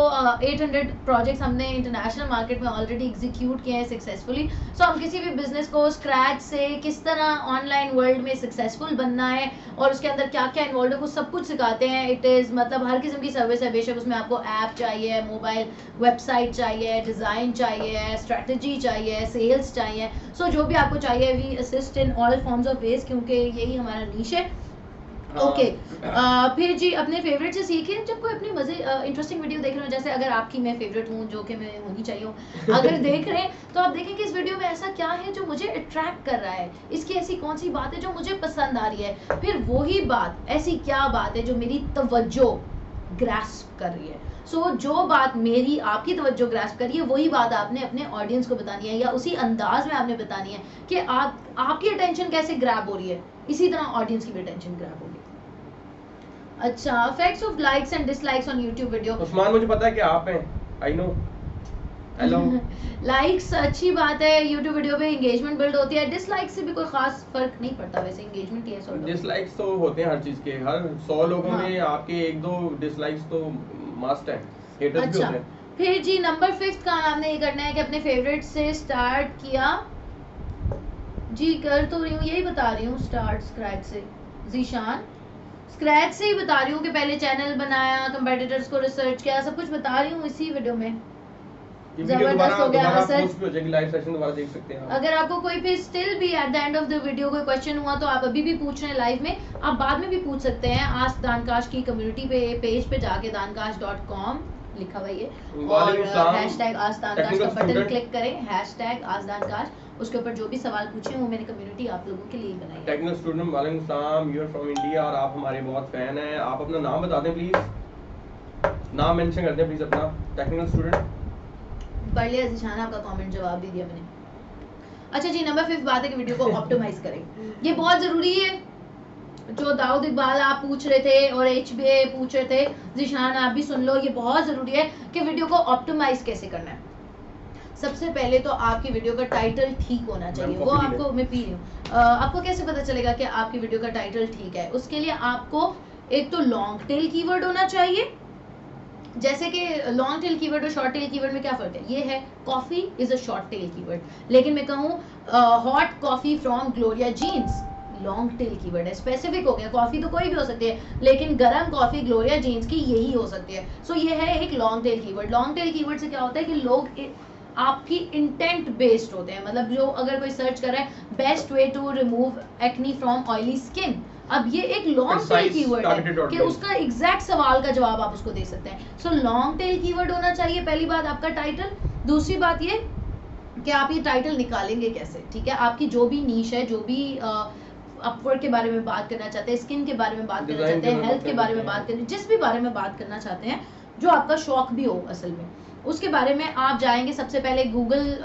800 प्रोजेक्ट्स हमने इंटरनेशनल मार्केट में ऑलरेडी एग्जीक्यूट किए हैं सक्सेसफुली। सो हम किसी भी बिजनेस को स्क्रैच से किस तरह ऑनलाइन वर्ल्ड में सक्सेसफुल बनना है और उसके अंदर क्या क्या इन्वॉल्व है वो सब कुछ सिखाते हैं। इट इज़ मतलब हर किस्म की सर्विस है, बेशक उसमें आपको ऐप चाहिए, मोबाइल वेबसाइट चाहिए, डिज़ाइन चाहिए, स्ट्रेटजी चाहिए, सेल्स चाहिए। सो जो भी आपको चाहिए we assist in all forms of ways, क्योंकि यही हमारा नीश है। ओके फिर जी अपने फेवरेट से सीखें। जब कोई अपनी मजे इंटरेस्टिंग वीडियो देख रहे हो, जैसे अगर आपकी मैं फेवरेट हूँ जो कि मैं होनी चाहिए हूँ, अगर देख रहे हैं तो आप देखें कि इस वीडियो में ऐसा क्या है जो मुझे अट्रैक्ट कर रहा है, इसकी ऐसी कौन सी बात है जो मुझे पसंद आ रही है। फिर वही बात, ऐसी क्या बात है जो मेरी तवज्जो ग्रास्प कर रही है। सो जो बात मेरी आपकी तवज्जो ग्रास्प करिए वही बात आपने अपने ऑडियंस को बतानी है या उसी अंदाज में आपने बतानी है कि आपकी अटेंशन कैसे ग्रैब हो रही है, इसी तरह ऑडियंस की भी अटेंशन ग्रैब होगी। अच्छा, effects of likes and dislikes on YouTube video. Usman मुझे पता है कि आप हैं, आई नो। हेलो। लाइक्स अच्छी बात है, YouTube वीडियो पे एंगेजमेंट बिल्ड होती है। डिसलाइक से भी कोई खास फर्क नहीं पड़ता, वैसे एंगेजमेंट ही है सॉर्ट ऑफ। डिसलाइक्स तो होते हैं हर चीज के, हर 100 लोगों हाँ। में आपके 1-2 डिसलाइक्स तो मस्ट है, हेटर्स भी अच्छा होते हैं। फिर जी नंबर 5 का आपने ये करना है कि अपने फेवरेट से स्टार्ट किया। जी कर तो रही हूँ, यही बता रही हूँ, स्टार्ट स्क्रैच से। जीशान स्क्रैच से ही बता रही हूँ कि पहले चैनल बनाया, कंपेटिटर्स को रिसर्च किया, सब कुछ बता रही हूँ इसी वीडियो में। जबरदस्त हो गया सर। पोस्ट भी हो जाएगी, लाइव सेशन दोबारा देख सकते हैं आप। अगर आपको कोई भी स्टिल भी at the end of the video कोई क्वेश्चन हुआ तो आप अभी भी पूछ रहे हैं लाइव में, आप बाद में भी पूछ सकते हैं। आस्क दानकाश की कम्युनिटी पे पेज पे जाके दानकाश.com लिखा हुआ ये, और हैशटैग आस्क दानकाश का बटन क्लिक करें, हैशटैग आस्क दानकाश, उसके ऊपर जो भी सवाल पूछे वो मैंने कम्युनिटी आप लोगों के लिए ही बनाई है। टेक्निकल स्टूडेंट वालेकुम सलाम, यू आर फ्रॉम इंडिया और आप हमारे बहुत फैन हैं। आप अपना नाम बता दें प्लीज। नाम मेंशन कर दें प्लीज अपना, टेक्निकल स्टूडेंट। पढ़ लिया जिशान, आपका कमेंट जवाब भी दिया मैंने। अच्छा जी, नंबर 5 बात है कि वीडियो को ऑप्टिमाइज करें। ये बहुत जरूरी है। जो दाऊद इकबाल आप पूछ रहे थे और HBA पूछ रहे थे, जिशान आप भी सुन लो, ये बहुत जरूरी है कि वीडियो को ऑप्टिमाइज कैसे करना है। सबसे पहले तो आपकी वीडियो का टाइटल ठीक होना चाहिए। वो आपको, मैं पी रही हूँ, आपको कैसे पता चलेगा कि आपकी वीडियो का टाइटल ठीक है? उसके लिए आपको एक तो लॉन्ग टेल कीवर्ड होना चाहिए। जैसे कि लॉन्ग टेल कीवर्ड और शॉर्ट टेल कीवर्ड में क्या फर्क है? ये है coffee is a short tail keyword, लेकिन मैं कहूँ hot coffee from Gloria Jeans long tail keyword है, स्पेसिफिक हो गया। कॉफी तो कोई भी हो सकती है, लेकिन गरम कॉफी ग्लोरिया जीन्स की यही हो सकती है। सो ये है एक long tail keyword. Long tail keyword से क्या होता है कि लोग आपकी इंटेंट बेस्ड होते हैं। मतलब जो अगर कोई सर्च कर रहा है best way to remove acne from oily skin, अब ये एक लॉन्ग टेल कीवर्ड है कि उसका एग्जैक्ट सवाल का जवाब आप उसको दे सकते हैं। सो लॉन्ग टेल कीवर्ड होना चाहिए। पहली बात आपका टाइटल। दूसरी बात ये कि आप ये टाइटल निकालेंगे कैसे, ठीक है? आपकी जो भी नीश है, जो भी अपवर्ड के बारे में बात करना चाहते हैं, स्किन के बारे में बात करना चाहते हैं, हेल्थ के बारे में बात करना, जिस भी बारे में बात करना चाहते हैं, जो आपका शौक भी हो असल में, उसके बारे में आप जाएंगे। सबसे पहले गूगल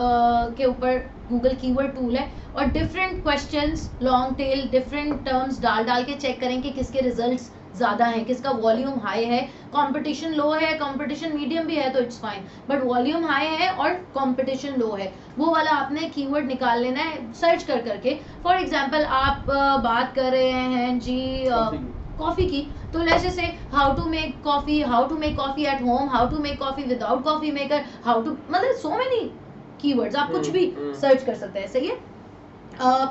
के ऊपर गूगल कीवर्ड टूल है और different questions long tail different terms डाल के चेक करें कि किसके रिजल्ट्स ज़्यादा है, किसका वॉल्यूम हाई है। कंपटीशन लो है, कंपटीशन मीडियम भी है तो it's fine, but volume high है और कंपटीशन लो है, वो वाला आपने कीवर्ड निकाल लेना है सर्च कर करके। फॉर एग्जांपल आप बात कर रहे हैं जी कॉफ़ी की, तो let's say how to make coffee at home, how to make coffee without coffee maker, how to, मतलब सो मेनी कीवर्ड्स आप कुछ भी सर्च कर सकते हैं। सही है।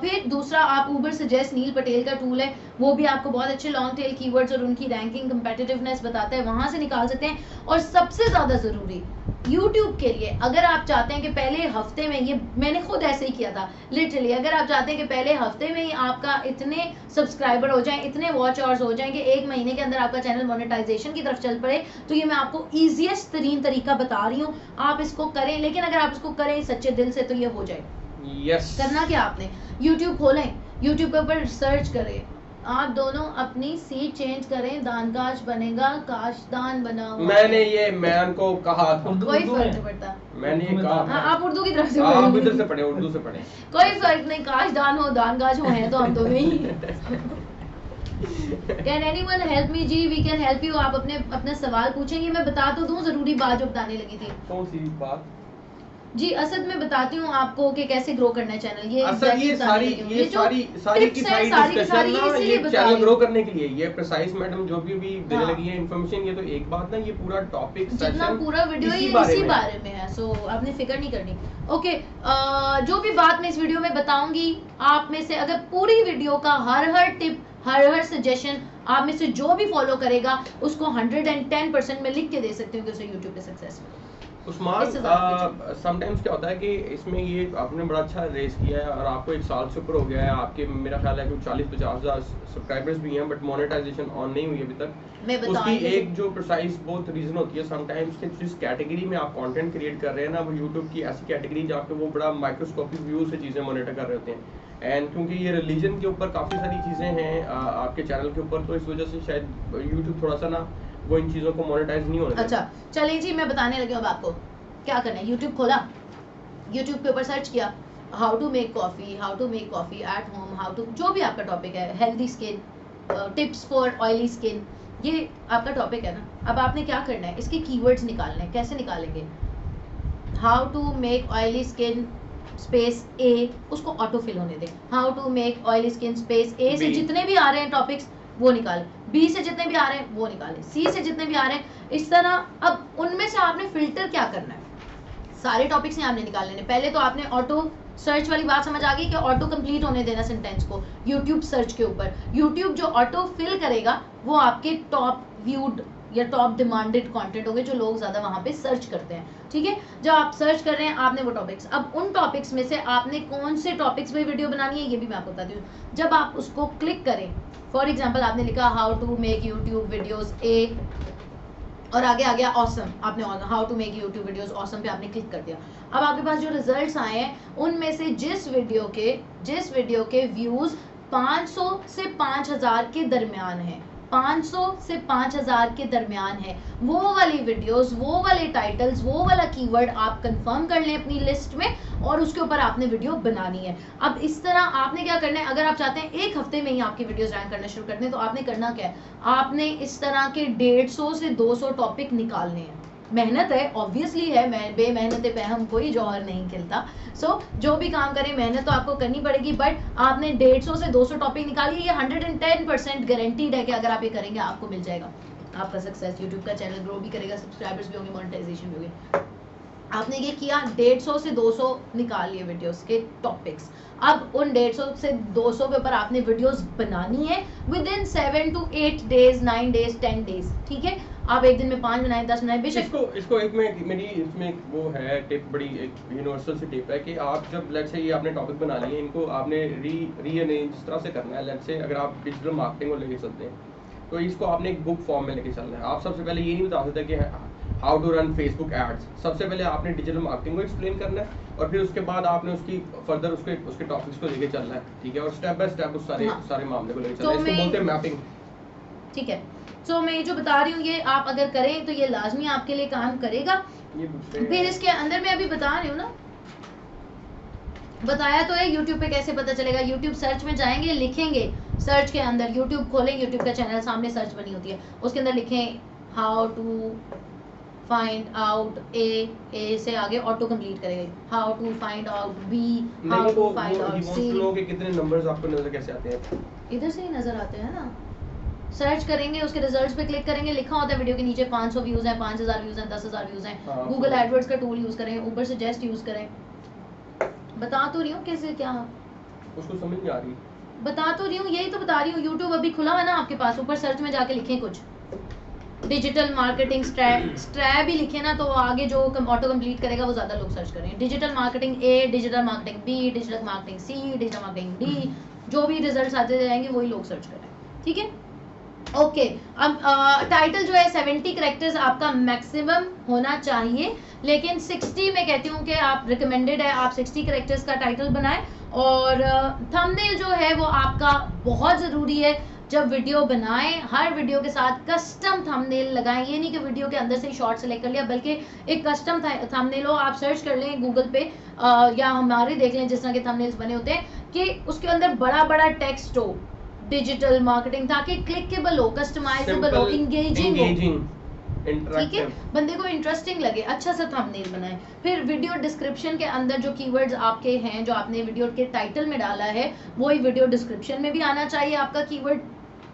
फिर दूसरा आप ऊबर सजेस्ट, नील पटेल का टूल है, वो भी आपको बहुत अच्छे लॉन्ग टेल कीवर्ड्स और उनकी रैंकिंग कंपेटिटिवनेस बताता है, वहां से निकाल सकते हैं। और सबसे ज़्यादा ज़रूरी YouTube के लिए, अगर आप चाहते हैं कि पहले हफ्ते में, ये मैंने खुद ऐसे ही किया था लिटरली, अगर आप चाहते हैं कि पहले हफ्ते में ही आपका इतने सब्सक्राइबर हो जाएं, इतने वॉच आवर्स हो जाएं कि एक महीने के अंदर आपका चैनल मोनेटाइजेशन की तरफ चल पड़े, तो ये मैं आपको ईजीएस्ट तरीन तरीका बता रही हूँ, आप इसको करें। लेकिन अगर आप इसको करें सच्चे दिल से तो ये हो जाए। यस। करना क्या आपने, YouTube खोलें, YouTube के ऊपर सर्च करें, आप दोनों अपनी सीट चेंज करें, दानकाश बनेगा काशदान बना हुआ। मैंने ये मैन को कहा था, कोई फर्क नहीं पड़ता, मैंने ये कहा। हाँ, आप उर्दू की तरफ से आप इधर से पढ़े, उर्दू से पढ़े, कोई फर्क नहीं, काशदान हो दानकाश हो, है तो हम दोनों ही। Can anyone help me ji? We can help you। आप अपने सवाल पूछेंगे, मैं बता तो दूं जरूरी बात जो बताने लगी थी। कौन सी बात जी? असद मैं बताती हूँ आपको कि कैसे ग्रो करना है चैनल। ये असद ये सारी की सारी डिस्कशन ना, ये चैनल ग्रो करने के लिए, ये प्रिसाइज मैडम जो भी देने लगी है इन्फॉर्मेशन, ये तो एक बात ना, ये पूरा टॉपिक जितना पूरा वीडियो इसी बारे में है, सो आपने फिक्र नहीं करनी। ओके, जो भी बात मैं इस वीडियो में बताऊंगी, आप में से अगर पूरी वीडियो का हर टिप, हर सजेशन आप में से जो भी फॉलो करेगा, उसको 110% में लिख के दे सकती हूँ कि उसे यूट्यूब पे सक्सेस मिले। उस्मान, समटाइम्स क्या होता है कि इसमें ये आपने बड़ा अच्छा रेस किया है और आपको 1 साल से ऊपर हो गया है, आपके मेरा ख्याल है कि 40-50 हज़ार सब्सक्राइबर्स भी हैं, बट मोनेटाइजेशन ऑन नहीं हुई अभी तक। उसकी एक जो प्रिसाइज बहुत रीज़न होती है समटाइम्स कि जिस कैटेगरी में आप कंटेंट क्रिएट कर रहे हैं ना, वो यूट्यूब की ऐसी कैटेगरी जहाँ पे वो बड़ा माइक्रोस्कोपिक व्यू से चीज़ें मोनेटाइज कर रहे होते हैं। एंड क्योंकि ये रिलीजन के ऊपर काफ़ी सारी चीज़ें हैं आपके चैनल के ऊपर, तो इस वजह से शायद यूट्यूब थोड़ा सा ना वो इन चीज़ों को मोनेटाइज नहीं होने। अच्छा चलिए जी, मैं बताने लगी हूँ अब आपको क्या करना है। यूट्यूब खोला, यूट्यूब के ऊपर सर्च किया how to make coffee at home, how to, जो भी आपका टॉपिक है, healthy skin, tips for oily skin, ये आपका टॉपिक है ना। अब आपने क्या करना है, इसके कीवर्ड्स निकालने हैं। कैसे निकालेंगे? How to make oily skin space A, उसको ऑटो फिल होने दें। How to make oily skin space A से जितने भी आ रहे हैं टॉपिक्स वो निकालें, बी से जितने भी आ रहे हैं वो निकालें, सी से जितने भी आ रहे हैं, इस तरह। अब उनमें से आपने फिल्टर क्या करना है, सारे टॉपिक्स नहीं आपने निकाल लेने। पहले तो आपने ऑटो सर्च वाली बात समझ आ गई कि ऑटो कंप्लीट होने देना सेंटेंस को यूट्यूब सर्च के ऊपर। यूट्यूब जो ऑटो फिल करेगा वो आपके टॉप व्यूड या टॉप डिमांडेड कंटेंट होंगे, जो लोग ज़्यादा वहाँ पे सर्च करते हैं। ठीक है, जब आप सर्च कर रहे हैं आपने वो टॉपिक्स, अब उन टॉपिक्स में से आपने कौन से टॉपिक्स पे वीडियो बनानी है ये भी मैं आपको बताती हूँ। जब आप उसको क्लिक करें, फॉर एग्जाम्पल आपने लिखा how to make YouTube videos A, और आगे आ गया ऑसम, आपने how to make YouTube videos awesome पे आपने क्लिक कर दिया। अब आपके पास जो रिजल्ट्स आए हैं उनमें से जिस वीडियो के व्यूज 500 से 5000 के दरमियान हैं, 500 से 5000 के दरमियान है। वो वाली वीडियोस, वो वाले टाइटल्स, वो वाला कीवर्ड आप कंफर्म कर लें अपनी लिस्ट में और उसके ऊपर आपने वीडियो बनानी है। अब इस तरह आपने क्या करना है, अगर आप चाहते हैं एक हफ्ते में ही आपकी वीडियोस रैंक करना शुरू कर दें, तो आपने करना क्या है, आपने इस तरह के 150 से 200 टॉपिक निकालने हैं। मेहनत है, ऑब्वियसली है, बेमेहनत पे हम कोई जौहर नहीं खिलता। सो जो भी काम करें मेहनत तो आपको करनी पड़ेगी, बट आपने 150 से 200 टॉपिक निकालिए। ये 110% गारंटीड है कि अगर आप ये करेंगे आपको मिल जाएगा आपका सक्सेस। यूट्यूब का चैनल ग्रो भी करेगा, सब्सक्राइबर्स भी होंगे, मोनेटाइजेशन भी होगी। आपने ये किया, 150 से 200 निकाल लिए वीडियोस के टॉपिक्स। अब उन 150 से 200 के ऊपर आपने वीडियोस बनानी है with in 7 to 8 days, 9 days, 10 days, ठीक है। आप एक दिन में 5 बनाए, 10 बनाए, बेशक। इसको एक में मेरी इसमें वो है टिप, बड़ी एक यूनिवर्सल सी टिप है कि आप जब लेट्स से ये आपने टॉपिक बना लिए, इनको आपने रीअरेंज इस तरह से करना है। लेट्स से अगर आप डिजिटल मार्केटिंग को लेके चलते हैं तो इसको आपने एक बुक फॉर्म में लेके चलना है। आप सबसे पहले ये नहीं बता सकते कि how to run Facebook ads. सबसे पहले आपने डिजिटल मार्केटिंग को एक्सप्लेन करना है और फिर उसके बाद आपने उसकी फर्दर उसके टॉपिक्स को लेके चलना है, ठीक है। और स्टेप बाय स्टेप उस सारे मामले को लेके चलना है। इसको बोलते हैं मैपिंग, ठीक है। तो मैं जो बता रही हूँ ये आप अगर करें तो ये लाजमी आपके लिए काम करेगा। फिर इसके अंदर मैं अभी बता रही हूँ ना, बताया तो है YouTube पे कैसे पता चलेगा। YouTube सर्च में जाएंगे, लिखेंगे सर्च के अंदर, YouTube खोलेंगे, YouTube का चैनल सामने सर्च बनी होती है, उसके अंदर लिखें how to find out A से आगे ऑटो कंप्लीट करेगा, how to find out B, how to find out C. के कितने नंबर्स आपको नजर कैसे आते हैं? इधर से ही नजर आते हैं ना। सर्च करेंगे, उसके रिजल्ट्स पे क्लिक करेंगे, लिखा होता है वीडियो के नीचे 500 व्यूज हैं, 5000 व्यूज हैं, 10000 व्यूज हैं। गूगल एडवर्ड्स का टूल यूज करें, ऊपर सजेस्ट यूज करें। बता तो रही हूँ कैसे, क्या उसको समझ नहीं आ रही, बता तो रही हूँ, यही तो बता रही हूँ। यूट्यूब अभी खुला है ना आपके पास, ऊपर सर्च में जाके लिखें कुछ डिजिटल मार्केटिंग स्ट्रैब भी लिखे ना, तो आगे जो ऑटो कंप्लीट करेगा वो ज्यादा लोग सर्च करें। Digital marketing A, digital marketing B, digital marketing C, digital marketing D, जो भी रिजल्ट्स आते जाएंगे वही लोग सर्च करें, ठीक है। ओके अब टाइटल जो है 70 कैरेक्टर्स आपका मैक्सिमम होना चाहिए, लेकिन 60 में कहती हूँ कि आप रिकमेंडेड है आप 60 कैरेक्टर्स का टाइटल बनाएं। और थंबनेल जो है वो आपका बहुत ज़रूरी है। जब वीडियो बनाएं हर वीडियो के साथ कस्टम थंबनेल लगाएं। ये नहीं कि वीडियो के अंदर से ही शॉर्ट सेलेक्ट कर लिया, बल्कि एक कस्टम थंबनेल हो। आप सर्च कर लें गूगल पे या हमारे देख लें जिस तरह के थंबनेल्स बने होते हैं कि उसके अंदर बड़ा बड़ा टेक्स्ट हो, डिजिटल मार्केटिंग, ताकि क्लिकेबल हो, कस्टमाइजेबल हो, इंगेजिंग हो, ठीक है, बंदे को इंटरेस्टिंग लगे, अच्छा सा थंबनेल बनाए। फिर वीडियो डिस्क्रिप्शन के अंदर जो कीवर्ड्स आपके हैं, जो आपने वीडियो के टाइटल में डाला है, वही वीडियो डिस्क्रिप्शन में भी आना चाहिए। आपका कीवर्ड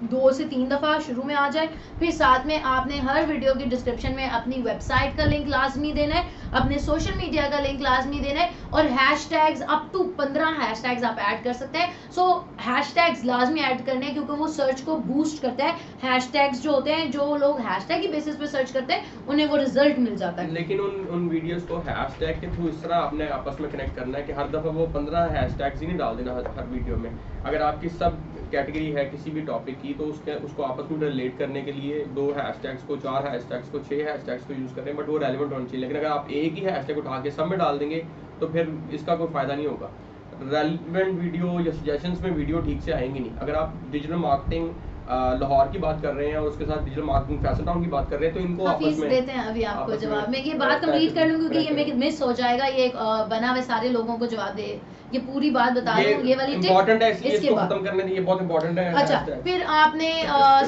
2 से 3 दफ़ा शुरू में आ जाए। फिर साथ में आपने हर वीडियो की डिस्क्रिप्शन में अपनी वेबसाइट का लिंक लाजमी देना है, अपने सोशल मीडिया का लिंक लाजमी देना है, और हैशटैग्स अप टू 15 हैशटैग्स आप ऐड कर सकते हैं। सो हैशटैग्स लाजमी ऐड करने हैं क्योंकि वो सर्च को बूस्ट करता है। हैशटैग्स जो होते हैं, जो लोग हैशटैग की बेसिस पे सर्च करते हैं उन्हें वो रिजल्ट मिल जाता है। लेकिन उन वीडियोस को हैशटैग के थ्रू इस तरह आपने आपस में कनेक्ट करना है कि हर दफ़ा वो 15 हैशटैग्स ही नहीं डाल देना हर वीडियो में। अगर आपकी सब कैटेगरी है किसी भी टॉपिक की, तो उसको आपस में रिलेट करने के लिए 2 हैशटैग्स को, 4 हैशटैग्स को, 6 हैशटैग्स को यूज़ करें, बट वो रेलेवेंट होना चाहिए। लेकिन अगर आप एक ही हैशटैग उठा के सब में डाल देंगे तो फिर इसका कोई फ़ायदा नहीं होगा। रेलेवेंट वीडियो या सजेशंस में वीडियो ठीक से आएंगी नहीं। अगर आप डिजिटल मार्केटिंग लाहौर की बात कर रहे हैं और उसके साथ डिजिटल मार्केटिंग फैशन टाउन की बात कर रहे हैं, तो इनको आपस में देते हैं। अभी आपको जवाब, मैं ये बात कंप्लीट कर लूँ क्योंकि ये मिस हो जाएगा, ये बना हुआ सारे लोगों को जवाब दे, ये पूरी बात बता रही हूँ, ये वाली इंपॉर्टेंट है इसलिए इसको खत्म करने ये बहुत इंपॉर्टेंट है। अच्छा, फिर आपने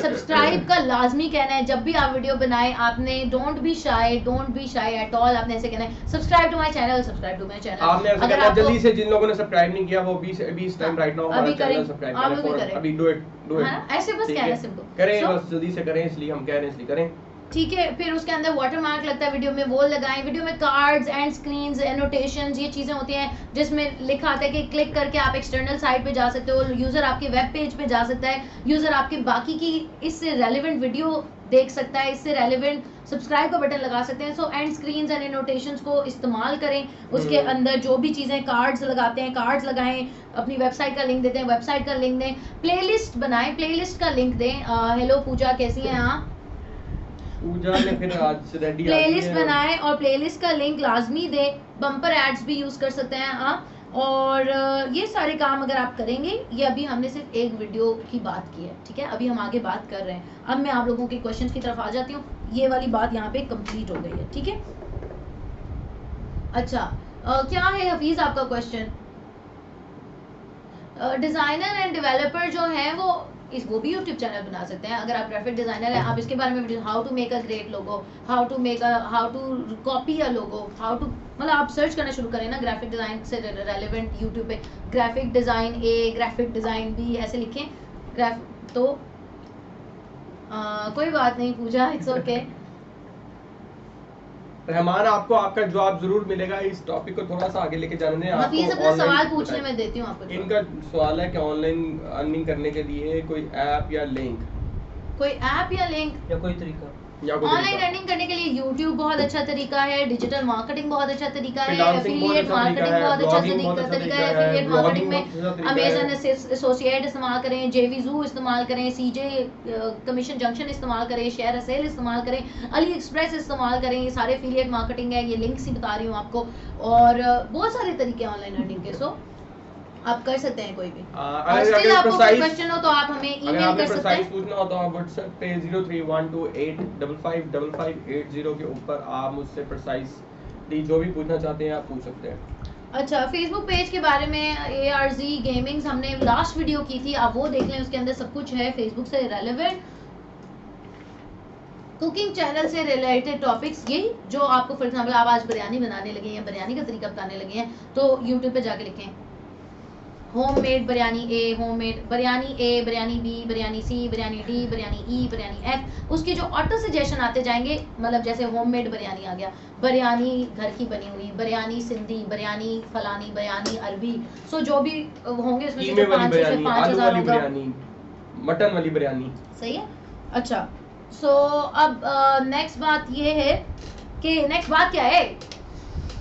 सब्सक्राइब का लाजमी कहना है। जब भी आप वीडियो बनाएं आपने डोंट बी शाई एट ऑल, आपने ऐसे कहना है सब्सक्राइब टू माय चैनल। आपने ऐसे कहना जल्दी से, जिन लोगों ने सब्सक्राइब नहीं किया वो अभी इस टाइम राइट नाउ हमारा चैनल सब्सक्राइब करें, अभी डू इट ऐसे बस कहना है सिंपल, करें बस जल्दी से करें, इसलिए हम कह रहे हैं इसलिए करें, ठीक है। फिर उसके अंदर वाटरमार्क लगता है वीडियो में, वो लगाएं। वीडियो में कार्ड्स एंड स्क्रीन्स, एनोटेशंस, ये चीज़ें होती हैं जिसमें लिखा आता है कि क्लिक करके आप एक्सटर्नल साइट पे जा सकते हो, यूज़र आपके वेब पेज पे जा सकता है, यूज़र आपके बाकी की इससे रेलिवेंट वीडियो देख सकता है, इससे रेलिवेंट सब्सक्राइब का बटन लगा सकते हैं। So and screens and annotations को इस्तेमाल करें। उसके अंदर जो भी चीज़ें, कार्ड्स लगाते हैं कार्ड्स लगाएं, अपनी वेबसाइट का लिंक देते हैं वेबसाइट का लिंक दें, प्लेलिस्ट बनाएं प्लेलिस्ट का लिंक दें। हेलो पूजा, कैसी हैं आप? पूजा ने फिर आज रेडी प्लेलिस्ट बनाएं और प्लेलिस्ट का लिंक लाजमी दें। बम्पर एड्स भी यूज कर सकते हैं आप, और ये सारे काम अगर आप करेंगे, ये अभी हमने सिर्फ एक वीडियो की बात की है, ठीक है। अभी हम आगे बात कर रहे हैं। अब मैं आप लोगों के क्वेश्चन की तरफ आ जाती हूँ। ये वाली बात यहाँ पे कंप्लीट हो गई है, ठीक है। अच्छा, क्या है हफीज आपका क्वेश्चन? डिजाइनर एंड डेवलपर जो है वो भी यूट्यूब चैनल बना सकते हैं। अगर आप ग्राफिक डिजाइनर हैं, आप इसके बारे में how to make a great logo, how to copy a logo, how to, मतलब आप सर्च करना शुरू करें ना ग्राफिक डिजाइन से रेलेवेंट यूट्यूब पे, graphic design A, graphic design B, ऐसे लिखें तो कोई बात नहीं पूजा, इट्स ओके। रहमान, आपको आपका जवाब जरूर मिलेगा। इस टॉपिक को थोड़ा सा आगे लेके जाने दें। हफीज अपना सवाल पूछने में देती हूँ आपको। इनका सवाल है कि ऑनलाइन अर्निंग करने के लिए कोई ऐप या लिंक, कोई ऐप या लिंक या कोई तरीका ऑनलाइन अर्निंग करने के लिए YouTube बहुत अच्छा तरीका है, डिजिटल मार्केटिंग बहुत अच्छा तरीका है, Freelancing बहुत एफिलिएट अच्छा मार्केटिंग तरीका है, बहुत अच्छा blogging बहुत अच्छा तरीका है, तरीका है, एफिलिएट मार्केटिंग blogging बहुत अच्छा में तरीका है। अमेजन एसोसिएट इस्तेमाल करें, जेवीजू इस्तेमाल करें, सीजे कमीशन जंक्शन इस्तेमाल करें, शेयर सेल इस्तेमाल करें, अली एक्सप्रेस इस्तेमाल करें। ये सारे एफिलिएट मार्केटिंग है, ये लिंक्स ही बता रही हूँ आपको। और बहुत सारे तरीके हैं ऑनलाइन अर्निंग के, सो आप कर सकते हैं कोई भी। अगर आपको कोई precise- क्वेश्चन हो तो आप हमें अगर ईमेल आपने कर सकते प्रिसाइज हैं। पूछना हो तो आप व्हाट्सएप पे 0312855580 के ऊपर आप मुझसे प्रिसाइज जो भी पूछना चाहते हैं आप पूछ सकते हैं। अच्छा, फेसबुक पेज के बारे में ARZ गेमिंग्स हमने लास्ट वीडियो की थी, आप वो देख लें, उसके अंदर सब कुछ है फेसबुक से रिलेवेंट, कुकिंग चैनल से रिलेटेड टॉपिक्स, यही जो आपको फॉर एग्जांपल आप आज बिरयानी बनाने लगे हैं, बिरयानी का तरीका बताने लगे हैं, तो यूट्यूब पे जाके लिखें होममेड बिरयानी ए, होममेड बिरयानी ए, बिरयानी बी, बिरयानी सी, बिरयानी डी, बिरयानी ई, बिरयानी एफ, उसके जो ऑटो सजेशन आते जाएंगे, मतलब जैसे होममेड बिरयानी आ गया, बिरयानी घर की बनी हुई, बिरयानी सिंधी, बिरयानी फलानी, बिरयानी अरबी, सो जो भी होंगे उसमें से कीमे जो वाली 500 से बिरयानी, 5000 आलू वाली होगा। बिरयानी, मटन वाली बिरयानी। सही है। अच्छा, सो अब नेक्स्ट बात ये है कि नेक्स्ट बात क्या है,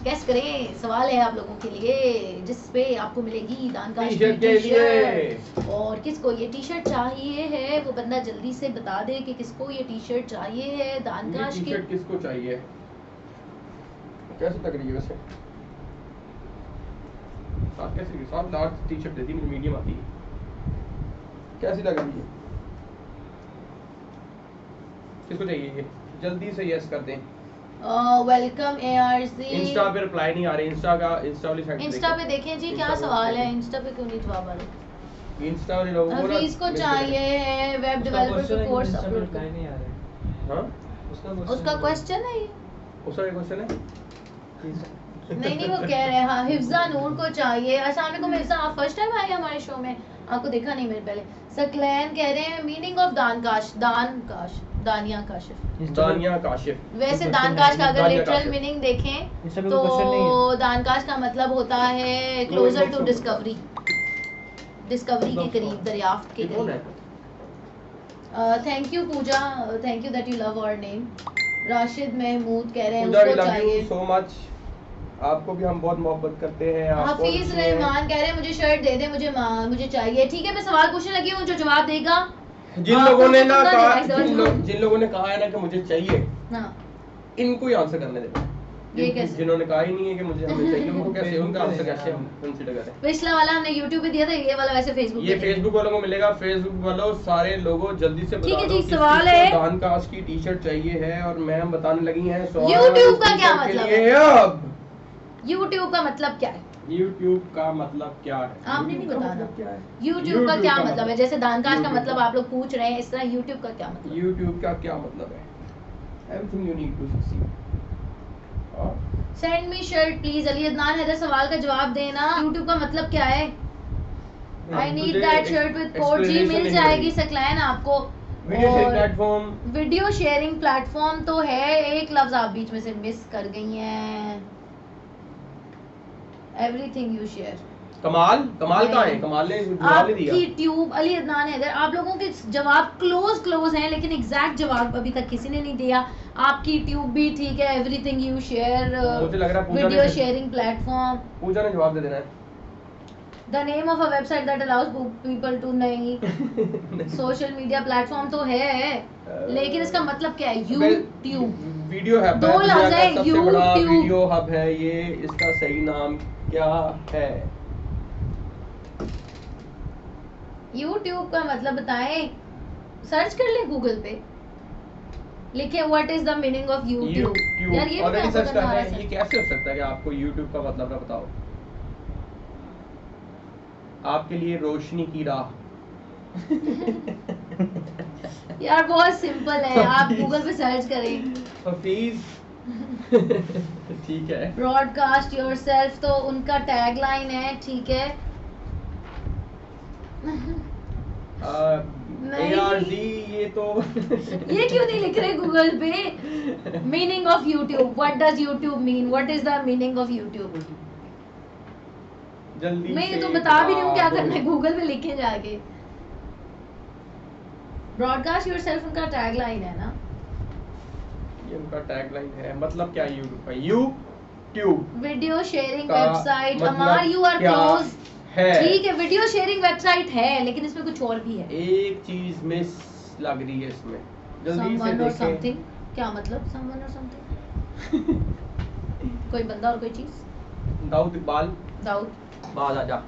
गैस करें। सवाल है आप लोगों के लिए जिस पे आपको मिलेगी दानकाश की टी-शर्ट के टी-शर्ट, और किसको ये टी-शर्ट चाहिए है वो बंदा जल्दी से बता दे कि किसको ये टी-शर्ट चाहिए है ये दानकाश की। टी-शर्ट किसको चाहिए? कैसे लग रही है वैसे? साथ कैसी है? साथ लार्ज टी-शर्ट देती मुझे, मीडियम आती है। कैसी लग रही है? किसको चाहिए ये? जल्दी से यस कर दें। Welcome ARZ। इंस्टा पे रिप्लाई नहीं आ रही। इंस्टा वाली साइड इंस्टा पे देखें जी, क्या सवाल है इंस्टा पे, क्यों नहीं जवाब आ रहा? इंस्टा वाले लोगों को ना हफीज को चाहिए है वेब डेवलपर को कोर्स अपलोड कर। नहीं आ रहा हां है उसका क्वेश्चन है ये? उसका क्वेश्चन है। नहीं वो कह रहे हैं हाँ, हिफ्जा नूर को चाहिए। अस्सलाम वालेकुम हिफ्जा, आप फर्स्ट टाइम आए हमारे शो में, आपको देखा नहीं मेरे पहले। सकलैन कह रहे हैं मीनिंग ऑफ दानकाश, दानिया काशिफ, दानिया काशिफ। वैसे तो दानकाश का अगर दानिया लिटरल काशिफ। मीनिंग देखें इसमें कोई क्वेश्चन नहीं तो है। दानकाश का मतलब होता है क्लोजर टू डिस्कवरी, डिस्कवरी के करीब, दरियाफ्त के ये कौन है? करीब। Thank you Pooja, thank you that you love our name. Rashid Mahmood कह रहे हैं पूजा, वी उसको लव यू चाहिए। So much. आपको भी हम बहुत मोहब्बत करते हैं। आप हाफिज बहुत अच्छे हैं। रहमान कह रहे हैं मुझे शर्ट दे दे, मुझे चाहिए। ठीक है, मैं सवाल पूछने लगी हूँ, जो जवाब देगा जिन लोगों ने ना तुमने कहा, देखा है सवाल। जिन लोगों ने कहा है ना कि मुझे चाहिए, हाँ, इनको ही आंसर करने देना। ये कैसे? जिन्होंने कहा ही नहीं है कि मुझे हमें चाहिए, उनको कैसे, उनका आंसर कैसे हम कंसीडर करें? पिछला वाला हमने YouTube पे दिया था, ये वाला वैसे Facebook ये पे दिया। फेसबुक वालों को मिलेगा। फेसबुक वालों सारे लोगों जल्दी से ठीक बता है दो जी, किस सवाल किस है। को दानकाश की टी-शर्ट चाहिए है, और मैम बताने लगी हैं सवाल YouTube का इस क्या टी-शर्ट के मतलब लिए है? अब YouTube का मतलब क्या है? YouTube का मतलब क्या है? आपने नहीं YouTube का बताना। मतलब क्या है? YouTube का क्या मतलब है? जैसे दानकाश का YouTube मतलब आप लोग पूछ रहे हैं, इस तरह YouTube का क्या मतलब? YouTube का क्या मतलब है? Everything you need to succeed। Send me shirt please. Ali Adnan Haider सवाल का जवाब देना। YouTube का मतलब क्या है? I need that shirt with code. जी मिल जाएगी सकलैन आपको। वीडियो शेयरिंग और प्लेटफॉर्म, वीडियो शेयरिंग प्लेटफॉर्म तो है, एक लफ्ज आप बीच में से मिस कर गई हैं। Everything you share. कमाल कहां है? नहीं। कमाल ने जवाब नहीं दिया। आपकी ट्यूब, अली अदनान हैदर, आप लोगों के जवाब क्लोज हैं, लेकिन एग्जैक्ट जवाब अभी तक किसी ने नहीं दिया। आपकी ट्यूब भी ठीक है, एवरीथिंग यू शेयर, मुझे लग रहा है पूजा वीडियो ने शेयरिंग प्लेटफॉर्म, पूजा ने जवाब दे देना है। The name of a website that allows people to, नहीं सोशल मीडिया प्लेटफॉर्म तो है, लेकिन इसका मतलब क्या है? यूट्यूब। वीडियो हब दो है, दुनिया लफ्ज का है, सबसे बड़ा YouTube। वीडियो हब है ये। इसका सही नाम क्या है? YouTube का मतलब बताएं, सर्च कर ले गूगल पे, लिखे what is the meaning of YouTube। यार ये भी ऑलरेडी आपको सर्च करना करना आ रहा है, है ये कैसे हो सकता है कि आपको YouTube का मतलब ना बताओ? आपके लिए रोशनी की राह। यार बहुत सिंपल है, आप गूगल पे सर्च करें हफीज। ठीक है। ब्रॉडकास्ट योरसेल्फ तो उनका टैगलाइन है, ठीक है। ARZ ये तो ये क्यों नहीं लिख रहे गूगल पे? Meaning of YouTube, what does YouTube mean, what is the meaning of YouTube? जल्दी मैं ये से तो बता भी नहीं हूँ क्या बता करना है, दो। गूगल पे लिखे जाके। ब्रॉडकास्ट योरसेल्फ उनका टैगलाइन है ना। ये उनका टैगलाइन है, मतलब क्या है YouTube का? YouTube वीडियो शेयरिंग का वेबसाइट, मतलब अमार यू आर क्या क्लोज। है? ठीक है, वीडियो शेयरिंग वेबसाइट है, लेकिन इसमें कुछ और भी है। एक चीज मिस लग रही है इसमें, जल्दी से समवन और देखें। समथिंग, क्या मतलब समवन और समथिंग? कोई बंदा और कोई चीज। दाऊद इकबाल, दाऊद, बाहर आजा।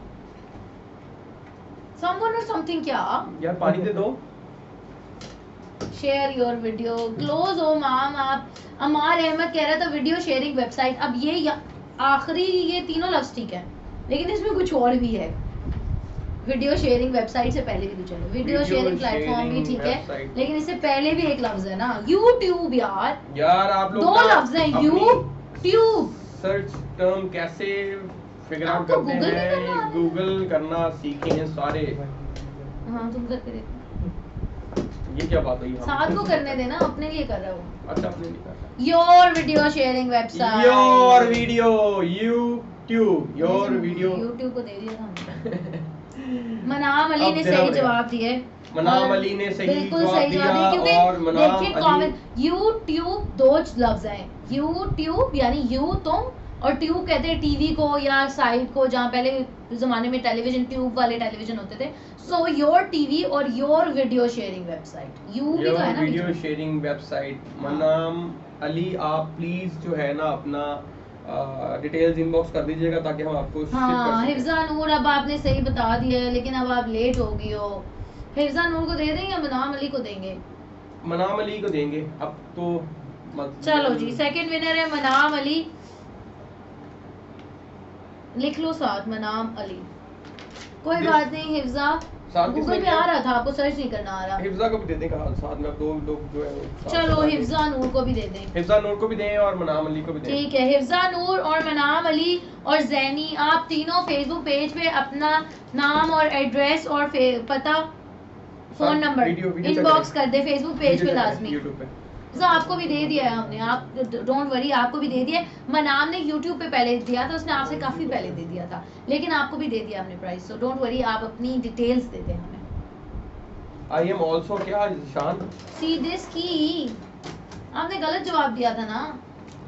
समवन और समथिंग क्या? यार पानी दे दो। शेयर योर वीडियो, क्लोज हो माम आप। अमार अहमद कह रहा था वीडियो शेयरिंग वेबसाइट। अब ये आखिरी ये तीनों लफ्ज ठीक है, लेकिन इसमें कुछ और भी है। वीडियो शेयरिंग वेबसाइट से पहले भी तो चलो, वीडियो शेयरिंग प्लेटफॉर्म भी ठीक है, वेबसाइट। लेकिन इससे पहले भी एक लफ्ज है ना, यूट्यूब। यार यार आप लोग दो ना लफ्ज हैं, अपनी यूट्यूब। सर्च टर्म कैसे फिगर आउट आपको करते गूगल भी करना हैं, आता है? गूगल करना सीखे हैं सारे। हाँ तुम करके देखो, ये क्या बात हुई? हम साथ को खुद करने देना, अपने लिए कर रहा हूँ। अच्छा अपने लिए कर रहा your video sharing website, your video YouTube, your video. YouTube को दे दिया था हमने। मनाम अली अब ने देना सही पड़ेगा। जवाब दिए। मनाम और अली ने सही बिल्कुल जवाब सही जवाब दिया, दिया और क्योंकि मनाम देखिए अली- कॉमन यूट्यूब दो लफ्ज हैं। यूट्यूब यानी यू तुम, और ट्यूब कहते हैं टीवी को या साइट को, जहाँ पहले जमाने में टेलीविजन, ट्यूब वाले टेलीविजन होते थे। सो योर टीवी और your video sharing website, you भी तो है योर ना वीडियो बीच में। Sharing website. मनाम अली आप प्लीज जो है ना अपना डिटेल्स इनबॉक्स कर दीजिएगा ताकि हम आपको शिप हाँ कर सकें। हिफ्जा नूर, अब आपने सही बता दिया है, लेकिन अब आप लेट हो गई हो। हिफ्जा नूर को दे दें या मनाम अली को देंगे? मनाम अली को देंगे अब तो। चलो जी, सेकंड विनर है मनाम अली। लिख लो साथ मनाम अली। कोई This- बात नहीं हिफ्जा, साथ गूगल किसने पे दिया? आ रहा था, आपको सर्च नहीं करना आ रहा। हिफ्जा को भी दे दें कहा साथ में, अब दो लोग जो है वो साथ चलो बता दें। हिफ्जा नूर को भी दे दें। हिफ्जा नूर को भी दें और मनाम अली को भी दें। ठीक है, हिफ्जा नूर और मनाम अली और जैनी, आप तीनों फेसबुक पेज पे अपना नाम और एड्रेस और पता, phone number video check inbox करें। कर दे फेसबुक पेज वीडियो पे चेक करें लाजमी। YouTube पे। तो आपको भी दे दिया है हमने, आप डोंट वरी, आपको भी दे दिया है। मनाम ने YouTube पे पहले दिया था, उसने आपसे काफी पहले दे दिया था, लेकिन आपको भी दे दिया हमने प्राइस। सो डोंट वरी, आप अपनी डिटेल्स दे दें हमें। आई एम ऑल्सो क्या शान? सी दिस की आपने गलत जवाब दिया था ना,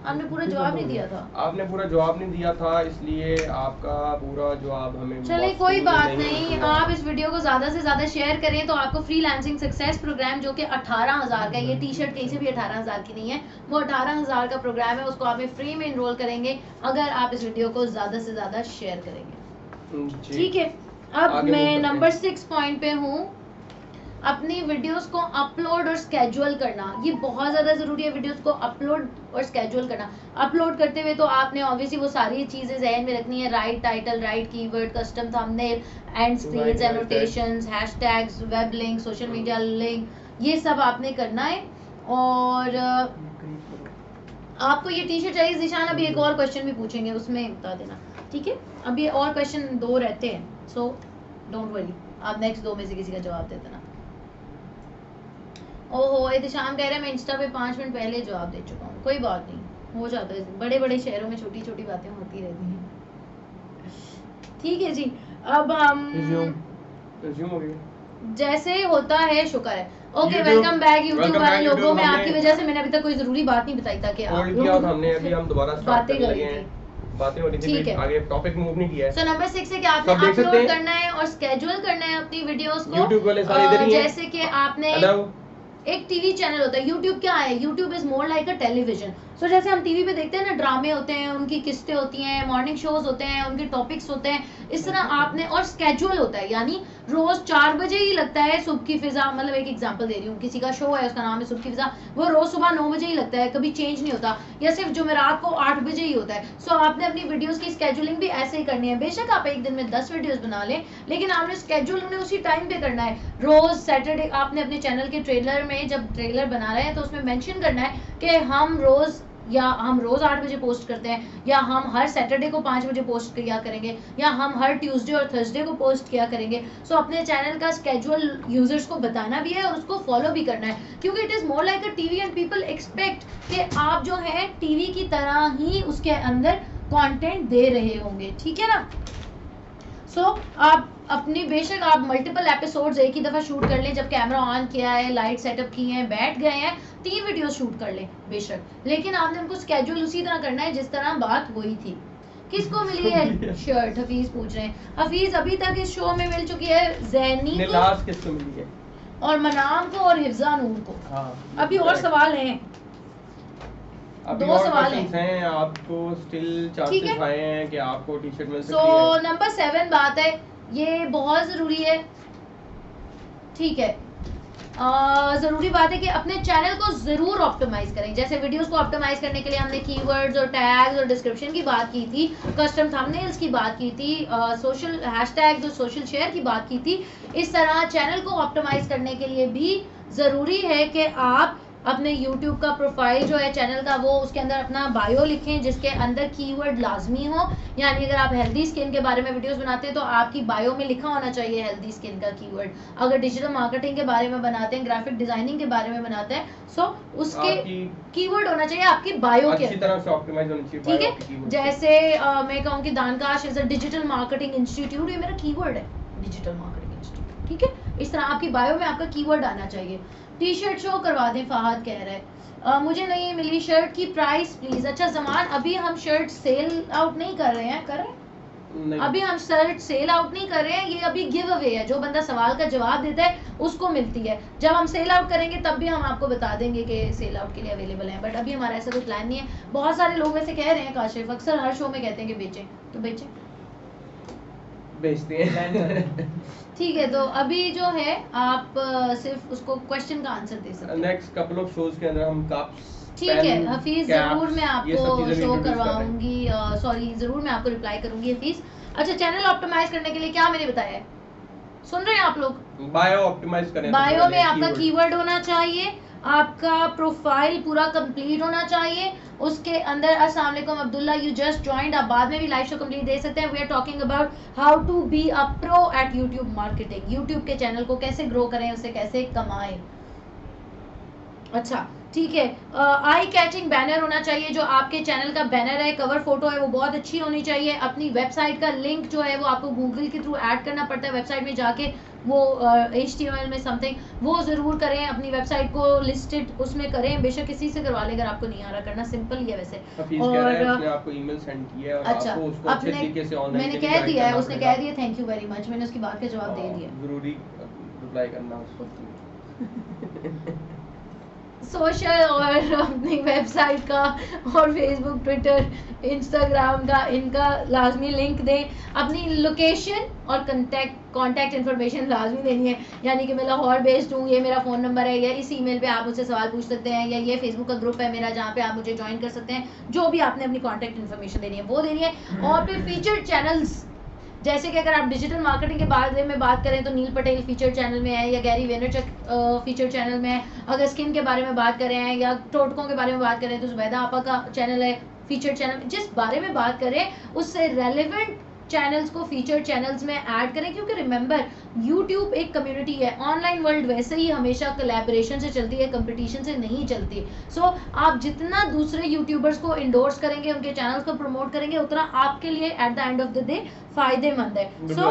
आपने पूरा जवाब नहीं दिया था। आपने पूरा जवाब नहीं दिया था, इसलिए आपका पूरा जवाब हमें चलिए कोई मौसूल बात नहीं नहीं, हुआ। आप इस वीडियो को ज्यादा से ज्यादा शेयर करें तो आपको फ्रीलांसिंग सक्सेस प्रोग्राम जो कि 18,000 का, ये टी शर्ट कहीं से भी 18,000 की नहीं है, वो 18,000 का प्रोग्राम है, उसको आप फ्री में इनरोल करेंगे अगर आप इस वीडियो को ज्यादा से ज्यादा शेयर करेंगे। जी। ठीक है, अब आगे मैं move करते नंबर हैं। 6 पॉइंट पे हूँ। अपनी वीडियोस को अपलोड और स्केड्यूल करना, ये बहुत ज़्यादा ज़रूरी है। वीडियोस को अपलोड और स्केड्यूल करना। अपलोड करते हुए तो आपने ऑब्वियसली वो सारी चीज़ें जहन में रखनी है, right title, right keyword, custom thumbnail, and screens, right, annotations, hashtags, web link, social media link, ये सब आपने करना है। और आपको ये टी शर्ट चाहिए जिशान, अभी एक और क्वेश्चन भी पूछेंगे, उसमें बता देना, ठीक है? अब ये और क्वेश्चन 2 रहते हैं, सो डोंट वरी, आप नेक्स्ट 2 में से किसी का जवाब दे देना। ओहो, एहतिशाम कह रहे हैं मैं इंस्टा पे 5 मिनट पहले जवाब दे चुका हूँ। कोई बात नहीं, हो जाता है, बड़े बड़े शहरों में छोटी छोटी बातें होती रहती हैं। ठीक है जी, अब हम Resume हो गया। जैसे होता है शुक्र है। Okay, YouTube- welcome back YouTube welcome वाले back लोगों YouTube, में, हमने- आपकी वजह से मैंने अभी तक कोई जरूरी बात नहीं बताई था कि आप होल्ड किया था हमने, अभी हम दोबारा स्टार्ट बातें करने कर लगे रही हैं। थी। बातें हो रही थी, ठीक है। आगे टॉपिक मूव नहीं किया है। सो नंबर 6 है कि आपने सब देख सकते अपलोड हैं। करना है और स्केड्यूल करना है अपनी वीडियोस को। YouTube वाले सारे इधर ही हैं। जैसे कि आपने हेलो। एक टीवी चैनल होता है, YouTube क्या है? YouTube is more like a television. So जैसे हम टीवी पे देखते हैं ना, ड्रामे होते हैं, उनकी किस्तें होती हैं, मॉर्निंग शोज होते हैं, उनके टॉपिक्स होते हैं, इस तरह आपने, और स्केड्यूल होता है, यानी रोज 4 बजे ही लगता है सुबह की फिजा, मतलब एक एग्जांपल दे रही हूँ, किसी का शो है उसका नाम है सुबह की फिजा, वो रोज सुबह 9 बजे ही लगता है, कभी चेंज नहीं होता, या सिर्फ जुमेरात को 8 बजे ही होता है। सो आपने अपनी वीडियोस की स्केड्यूलिंग भी ऐसे ही करनी है। बेशक आप एक दिन में 10 वीडियोस बना लें, लेकिन आपने स्केड्यूल उन्हें उसी टाइम पे करना है। रोज सैटरडे आपने अपने चैनल के ट्रेलर में, जब ट्रेलर बना रहे हैं तो उसमें मेंशन करना है कि हम रोज 8 बजे पोस्ट करते हैं, या हम हर सैटरडे को 5 बजे पोस्ट किया करेंगे, या हम हर ट्यूसडे और थर्सडे को पोस्ट किया करेंगे। सो अपने चैनल का स्केड्यूल यूजर्स को बताना भी है और उसको फॉलो भी करना है, क्योंकि it is more like a TV and people expect कि आप जो है टीवी की तरह ही उसके अंदर कंटेंट दे रहे होंगे, ठीक है ना। सो आप अपनी, बेशक आप मल्टीपल एपिसोड्स एक ही दफा शूट कर लें, जब कैमरा ऑन किया है, लाइट सेटअप की है, बैठ गए हैं, 3 वीडियो शूट कर लें बेशक, लेकिन आपने उनको स्केड्यूल उसी तरह करना है जिस तरह बात हुई थी। किसको मिली है शर्ट? हफीज पूछ रहे हैं। हफीज अभी तक इस शो में मिल चुकी है ज़ैनी को, लास्ट किसको मिली है? और मनाम को और हिफ्जा नूर को। हाँ, अभी और सवाल हैं, अभी 2 और सवाल questions हैं, आपको स्टिल चांसेस आए हैं कि आपको टी शर्ट मिल सकती सो है। नंबर 7 बात है, ये बहुत ज़रूरी है, ठीक है। ज़रूरी बात है कि अपने चैनल को ज़रूर ऑप्टिमाइज़ करें। जैसे वीडियोस को ऑप्टिमाइज़ करने के लिए हमने कीवर्ड्स और टैग्स और डिस्क्रिप्शन की बात की थी, कस्टम थंबनेल्स की बात की थी, सोशल हैशटैग्स और सोशल शेयर की बात की थी। इस तरह चैनल को ऑप्टिमाइज़ करने के लिए भी ज़रूरी है कि आप अपने YouTube का प्रोफाइल जो है चैनल का, वो उसके अंदर अपना बायो लिखें जिसके अंदर कीवर्ड लाजमी हो। यानी अगर आप हेल्दी स्किन के बारे में वीडियोस बनाते हैं तो आपकी बायो में लिखा होना चाहिए हेल्दी स्किन का कीवर्ड। अगर डिजिटल मार्केटिंग के बारे में बनाते हैं, ग्राफिक डिजाइनिंग के बारे में बनाते हैं, सो उसके कीवर्ड होना चाहिए आपकी बायो के अच्छी तरह से ऑप्टिमाइज होनी चाहिए, ठीक है। जैसे मैं कहूँ कि Dankash is a digital marketing institute, ये मेरा कीवर्ड है, डिजिटल मार्केटिंग इंस्टीट्यूट, ठीक है। इस तरह आपकी बायो में आपका कीवर्ड आना चाहिए। टी शर्ट शो करवा दें, फहद कह रहे हैं। मुझे नहीं मिली शर्ट की प्राइस प्लीज। अच्छा जमान, अभी हम शर्ट सेल आउट नहीं कर रहे हैं, कर रहे हैं? अभी हम शर्ट सेल आउट नहीं कर रहे हैं, ये अभी गिव अवे है, जो बंदा सवाल का जवाब देता है उसको मिलती है। जब हम सेल आउट करेंगे तब भी हम आपको बता देंगे कि सेल आउट के लिए अवेलेबल है, बट अभी हमारा ऐसा कोई प्लान नहीं है। बहुत सारे लोग वैसे कह रहे हैं, काशिफ अक्सर हर शो में कहते हैं कि बेचें, तो बेचें, बेचते हैं ठीक है। तो अभी जो है आप सिर्फ उसको क्वेश्चन का आंसर दे सकते हैं। नेक्स्ट कपल ऑफ शोज के अंदर हम कप्स, ठीक है हफीज, जरूर मैं आपको शो करवाऊंगी, सॉरी जरूर मैं आपको रिप्लाई करूंगी हफीज। अच्छा, चैनल ऑप्टिमाइज करने के लिए क्या मैंने बताया है, सुन रहे हैं आप लोग? बायो ऑप्टिमाइज करें, बायो में आपका कीवर्ड होना चाहिए, आपका प्रोफाइल पूरा कंप्लीट होना चाहिए, उसके अंदर अस्सलाम वालेकुम अब्दुल्ला, यू जस्ट जॉइंड, आप बाद में भी लाइव शो कंप्लीट दे सकते हैं। We are talking about how to be a pro at YouTube marketing, YouTube के चैनल को कैसे ग्रो करें, उसे कैसे कमाएं। अच्छा ठीक है, आई कैचिंग बैनर होना चाहिए, जो आपके चैनल का बैनर है, कवर फोटो है, वो बहुत अच्छी होनी चाहिए। अपनी वेबसाइट का लिंक जो है वो आपको गूगल के थ्रू ऐड करना पड़ता है, वेबसाइट में जाके वो HTML में समथिंग वो ज़रूर करें, अपनी वेबसाइट को लिस्टेड उसमें करें, बेशक किसी से करवा लें अगर आपको नहीं आ रहा करना, सिंपल ही है वैसे। और आपको ईमेल सेंड किया है और अच्छा, आपको उसको अच्छे तरीके से ऑनलाइन मैंने कह दिया है, उसने कह दिया थैंक यू वेरी मच, मैंने उसकी बात का जवाब दे दिया। जरूरी रिप्लाई करना उसको सोशल और अपनी वेबसाइट का और फेसबुक, ट्विटर, इंस्टाग्राम का इनका लाजमी लिंक दें, अपनी लोकेशन और कॉन्टैक्ट इन्फॉर्मेशन लाजमी देनी है, यानी कि मैं लाहौर बेस्ड हूँ, ये मेरा फ़ोन नंबर है, या इस ईमेल पे आप मुझसे सवाल पूछ सकते हैं, या ये फेसबुक का ग्रुप है मेरा जहाँ पे आप मुझे ज्वाइन कर सकते हैं, जो भी आपने अपनी कॉन्टैक्ट इन्फॉर्मेशन देनी है वो देनी है। और फिर फीचर्ड चैनल्स, जैसे कि अगर आप डिजिटल मार्केटिंग के बारे में बात करें तो नील पटेल फीचर चैनल में है, या गैरी वेनरचक फीचर चैनल में है। अगर स्किन के बारे में बात करें या टोटकों के बारे में बात करें तो जुबैदा आपा का चैनल है फीचर चैनल। जिस बारे में बात करें उससे रेलेवेंट चैनल्स को फीचर चैनल्स में ऐड करें, क्योंकि रिमेंबर यूट्यूब एक कम्युनिटी है, ऑनलाइन वर्ल्ड वैसे ही हमेशा कोलैबोरेशन से चलती है, कंपटीशन से नहीं चलती। सो आप जितना दूसरे यूट्यूबर्स को इंडोर्स करेंगे, उनके चैनल्स को प्रमोट करेंगे, उतना आपके लिए at the end of the day फायदेमंद है। सो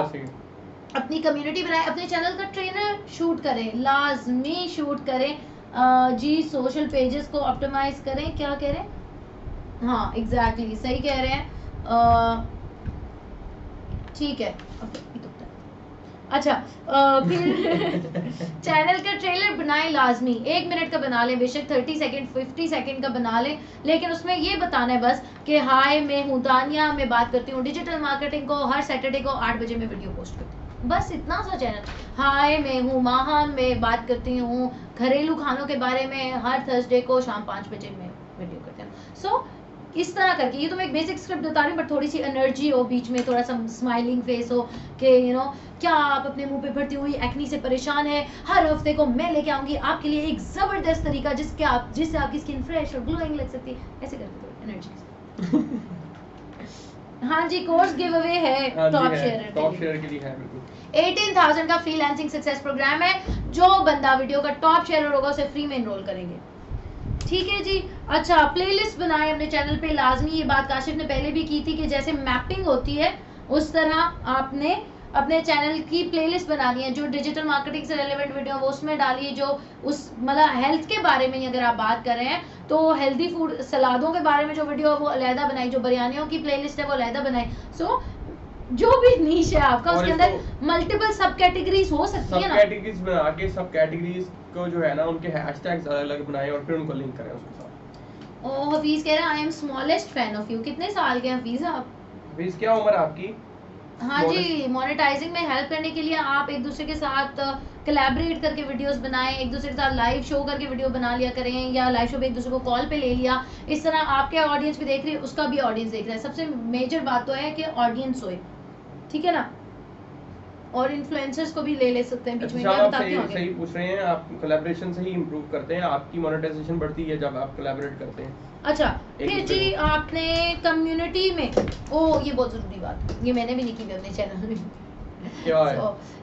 अपनी कम्युनिटी बनाएं, अपने चैनल का ट्रेनर शूट करें, लाजमी शूट करें। जी सोशल पेजेस को ऑप्टिमाइज करें, क्या कह रहे हैं? हाँ एग्जैक्टली सही कह रहे हैं, ठीक है। अच्छा फिर चैनल का ट्रेलर बनाएं लाजमी, 1 मिनट का बना लें, बेशक 30 सेकंड 50 सेकंड का बना लें, लेकिन उसमें ये बताना है बस कि हाय मैं हूँ तानिया, मैं बात करती हूँ डिजिटल मार्केटिंग को, हर सैटरडे को 8 बजे मैं वीडियो पोस्ट करती हूँ, बस इतना सा चैनल। हाय मैं हूँ माहा, मैं बात करती हूँ घरेलू खानों के बारे में, हर थर्सडे को शाम 5 बजे मैं वीडियो करती हूँ। सो इस तरह करके, ये तो मैं एक बेसिक स्क्रिप्ट बता रही हूँ, बट थोड़ी सी एनर्जी हो बीच में, थोड़ा सा स्माइलिंग फेस हो कि क्या आप अपने मुंह पे भरती हुई एक्नी से परेशान है, हर हफ्ते को मैं लेके आऊंगी आपके लिए एक जबरदस्त तरीका जिससे आपकी स्किन फ्रेश और ग्लोइंग लग सकती है, ऐसे करके थोड़ी एनर्जी। हाँ जी, कोर्स गिव अवे है टॉप शेयर के लिए है बिल्कुल। 18,000 का फ्रीलांसिंग सक्सेस प्रोग्राम है, जो बंदा वीडियो का टॉप शेयरर होगा उसे फ्री में एनरोल करेंगे। ठीक है जी। अच्छा, प्लेलिस्ट बनाएं अपने चैनल पे लाजमी, ये बात काशिफ ने पहले भी की थी कि जैसे मैपिंग होती है उस तरह आपने अपने चैनल की प्लेलिस्ट बनानी है, जो डिजिटल मार्केटिंग से रिलेवेंट वीडियो वो उसमें डालिए, जो उस मतलब हेल्थ के बारे में अगर आप बात कर रहे हैं तो हेल्दी फूड सलादों के बारे में जो वीडियो है वो अलहदा बनाई, जो बिरयानियों की प्लेलिस्ट है वो अलहदा बनाई। सो जो भी नीश है आपका उसके अंदर मल्टीपल सब कैटेगरीज हो सकती है ना, सब कैटेगरीज बना के सब कैटेगरीज को जो है ना उनके हैशटैग्स अलग-अलग बनाएं और फिर उनको लिंक करें उसके साथ। ओ हफीज कह रहे हैं I am smallest fan of you. कितने साल के हफीज आप? हफीज क्या उम्र आपकी? हाँ जी, मोनेटाइजिंग में हेल्प करने के लिए आप एक दूसरे के साथ कोलैबोरेट करके वीडियोस बनाएं, एक दूसरे के साथ लाइव शो करके वीडियो बना लिया करें, या लाइव शो पे एक दूसरे को कॉल पे ले लिया, इस तरह आपके ऑडियंस भी देख रही है उसका भी ऑडियंस देख रहा है। सबसे मेजर बात तो है कि ऑडियंस होए, ठीक है ना, और इन्फ्लुएंसर्स को भी ले सकते हैं बीच में। मैं बताती हूं आगे। सही पूछ रहे हैं आप, कोलैबोरेशन से ही इंप्रूव करते हैं, आपकी मोनेटाइजेशन बढ़ती है जब आप कोलैबोरेट करते हैं। अच्छा फिर जी आपने कम्युनिटी में, ओ ये बहुत जरूरी बात, ये मैंने भी नहीं की अपने चैनल में। क्या है?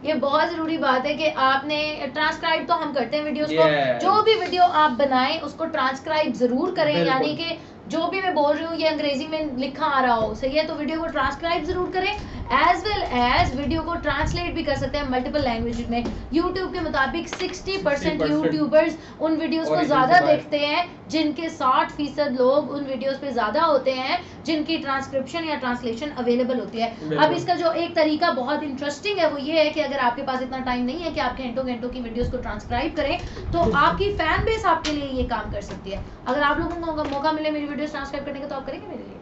ये बहुत जरूरी बात है कि आपने ट्रांसक्राइब तो हम करते हैं वीडियोस को, जो भी वीडियो आप बनाएं उसको ट्रांसक्राइब जरूर करें, यानी कि जो भी मैं बोल रही हूँ ये अंग्रेजी में लिखा आ रहा हो, सही है, तो वीडियो को ट्रांसक्राइब जरूर करें, एज वेल एज वीडियो को ट्रांसलेट भी कर सकते हैं मल्टीपल लैंग्वेज में। यूट्यूब के मुताबिक 60% यूट्यूबर्स उन वीडियोस को ज्यादा देखते हैं, जिनके 60% लोग उन वीडियोस पे ज्यादा होते हैं जिनकी ट्रांसक्रिप्शन या ट्रांसलेशन अवेलेबल होती है। अब इसका जो एक तरीका बहुत इंटरेस्टिंग है वो ये है कि अगर आपके पास इतना टाइम नहीं है कि आप घंटों घंटों की वीडियोस को ट्रांसक्राइब करें, तो आपकी फैन बेस आपके लिए ये काम कर सकती है। अगर आप लोगों को मौका मिले मेरी वीडियोस ट्रांसक्राइब करने का, तो आप करेंगे मेरे लिए?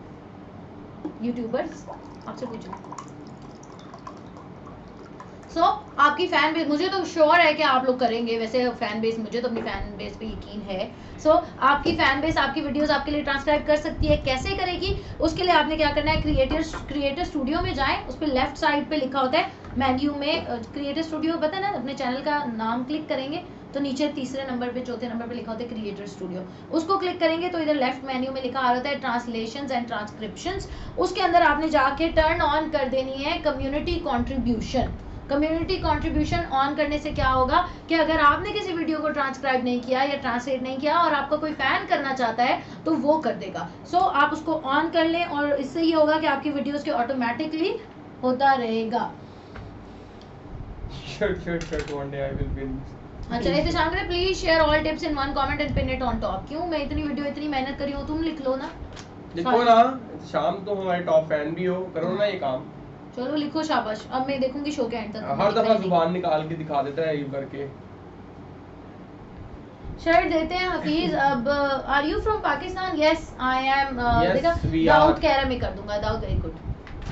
यूट्यूबर्स आपसे पूछो। सो आपकी फैन बेस, मुझे तो श्योर है कि आप लोग करेंगे, वैसे फैन बेस, मुझे तो अपनी फैन बेस पे यकीन है। सो आपकी फैन बेस आपकी वीडियोस आपके लिए ट्रांसक्राइब कर सकती है। कैसे करेगी? उसके लिए आपने क्या करना है, क्रिएटर स्टूडियो में जाएं, उस पर लेफ्ट साइड पे लिखा होता है मेन्यू में क्रिएटर स्टूडियो, पता है ना, अपने चैनल का नाम क्लिक करेंगे तो नीचे तीसरे नंबर पे चौथे नंबर पे लिखा होता है क्रिएटर स्टूडियो, उसको क्लिक करेंगे तो इधर लेफ्ट मेन्यू में लिखा आ रहा है ट्रांसलेशंस एंड ट्रांसक्रिप्शंस। उसके अंदर आपने जाके टर्न ऑन कर देनी है community contribution. Community contribution on करने से क्या होगा कि अगर आपने किसी वीडियो को ट्रांसक्राइब नहीं किया या ट्रांसलेट नहीं किया और आपका कोई फैन करना चाहता है तो वो कर देगा। सो आप उसको ऑन कर लें और इससे ये होगा कि आपकी वीडियोस के ऑटोमेटिकली होता रहेगा। one day I will win. अच्छा एहतिशाम करें please share all tips in one comment and pin it on top. क्यों, मैं इतनी वीडियो इतनी मेहनत करी हूं, तुम लिख लो ना। लिखो ना, शाम तो हमारे टॉप फैन भी हो, करो ना ये काम। चलो लिखो, शाबाश। अब मैं देखूंगी शो के एंड तक। हर दफा जुबान निकाल के दिखा देता है यू करके। शर्ट देते हैं हफीज। अब are you from Pakistan? Yes I am. देखा we दाऊद are. कह रहा मैं कर दूंगा। Dawood very good.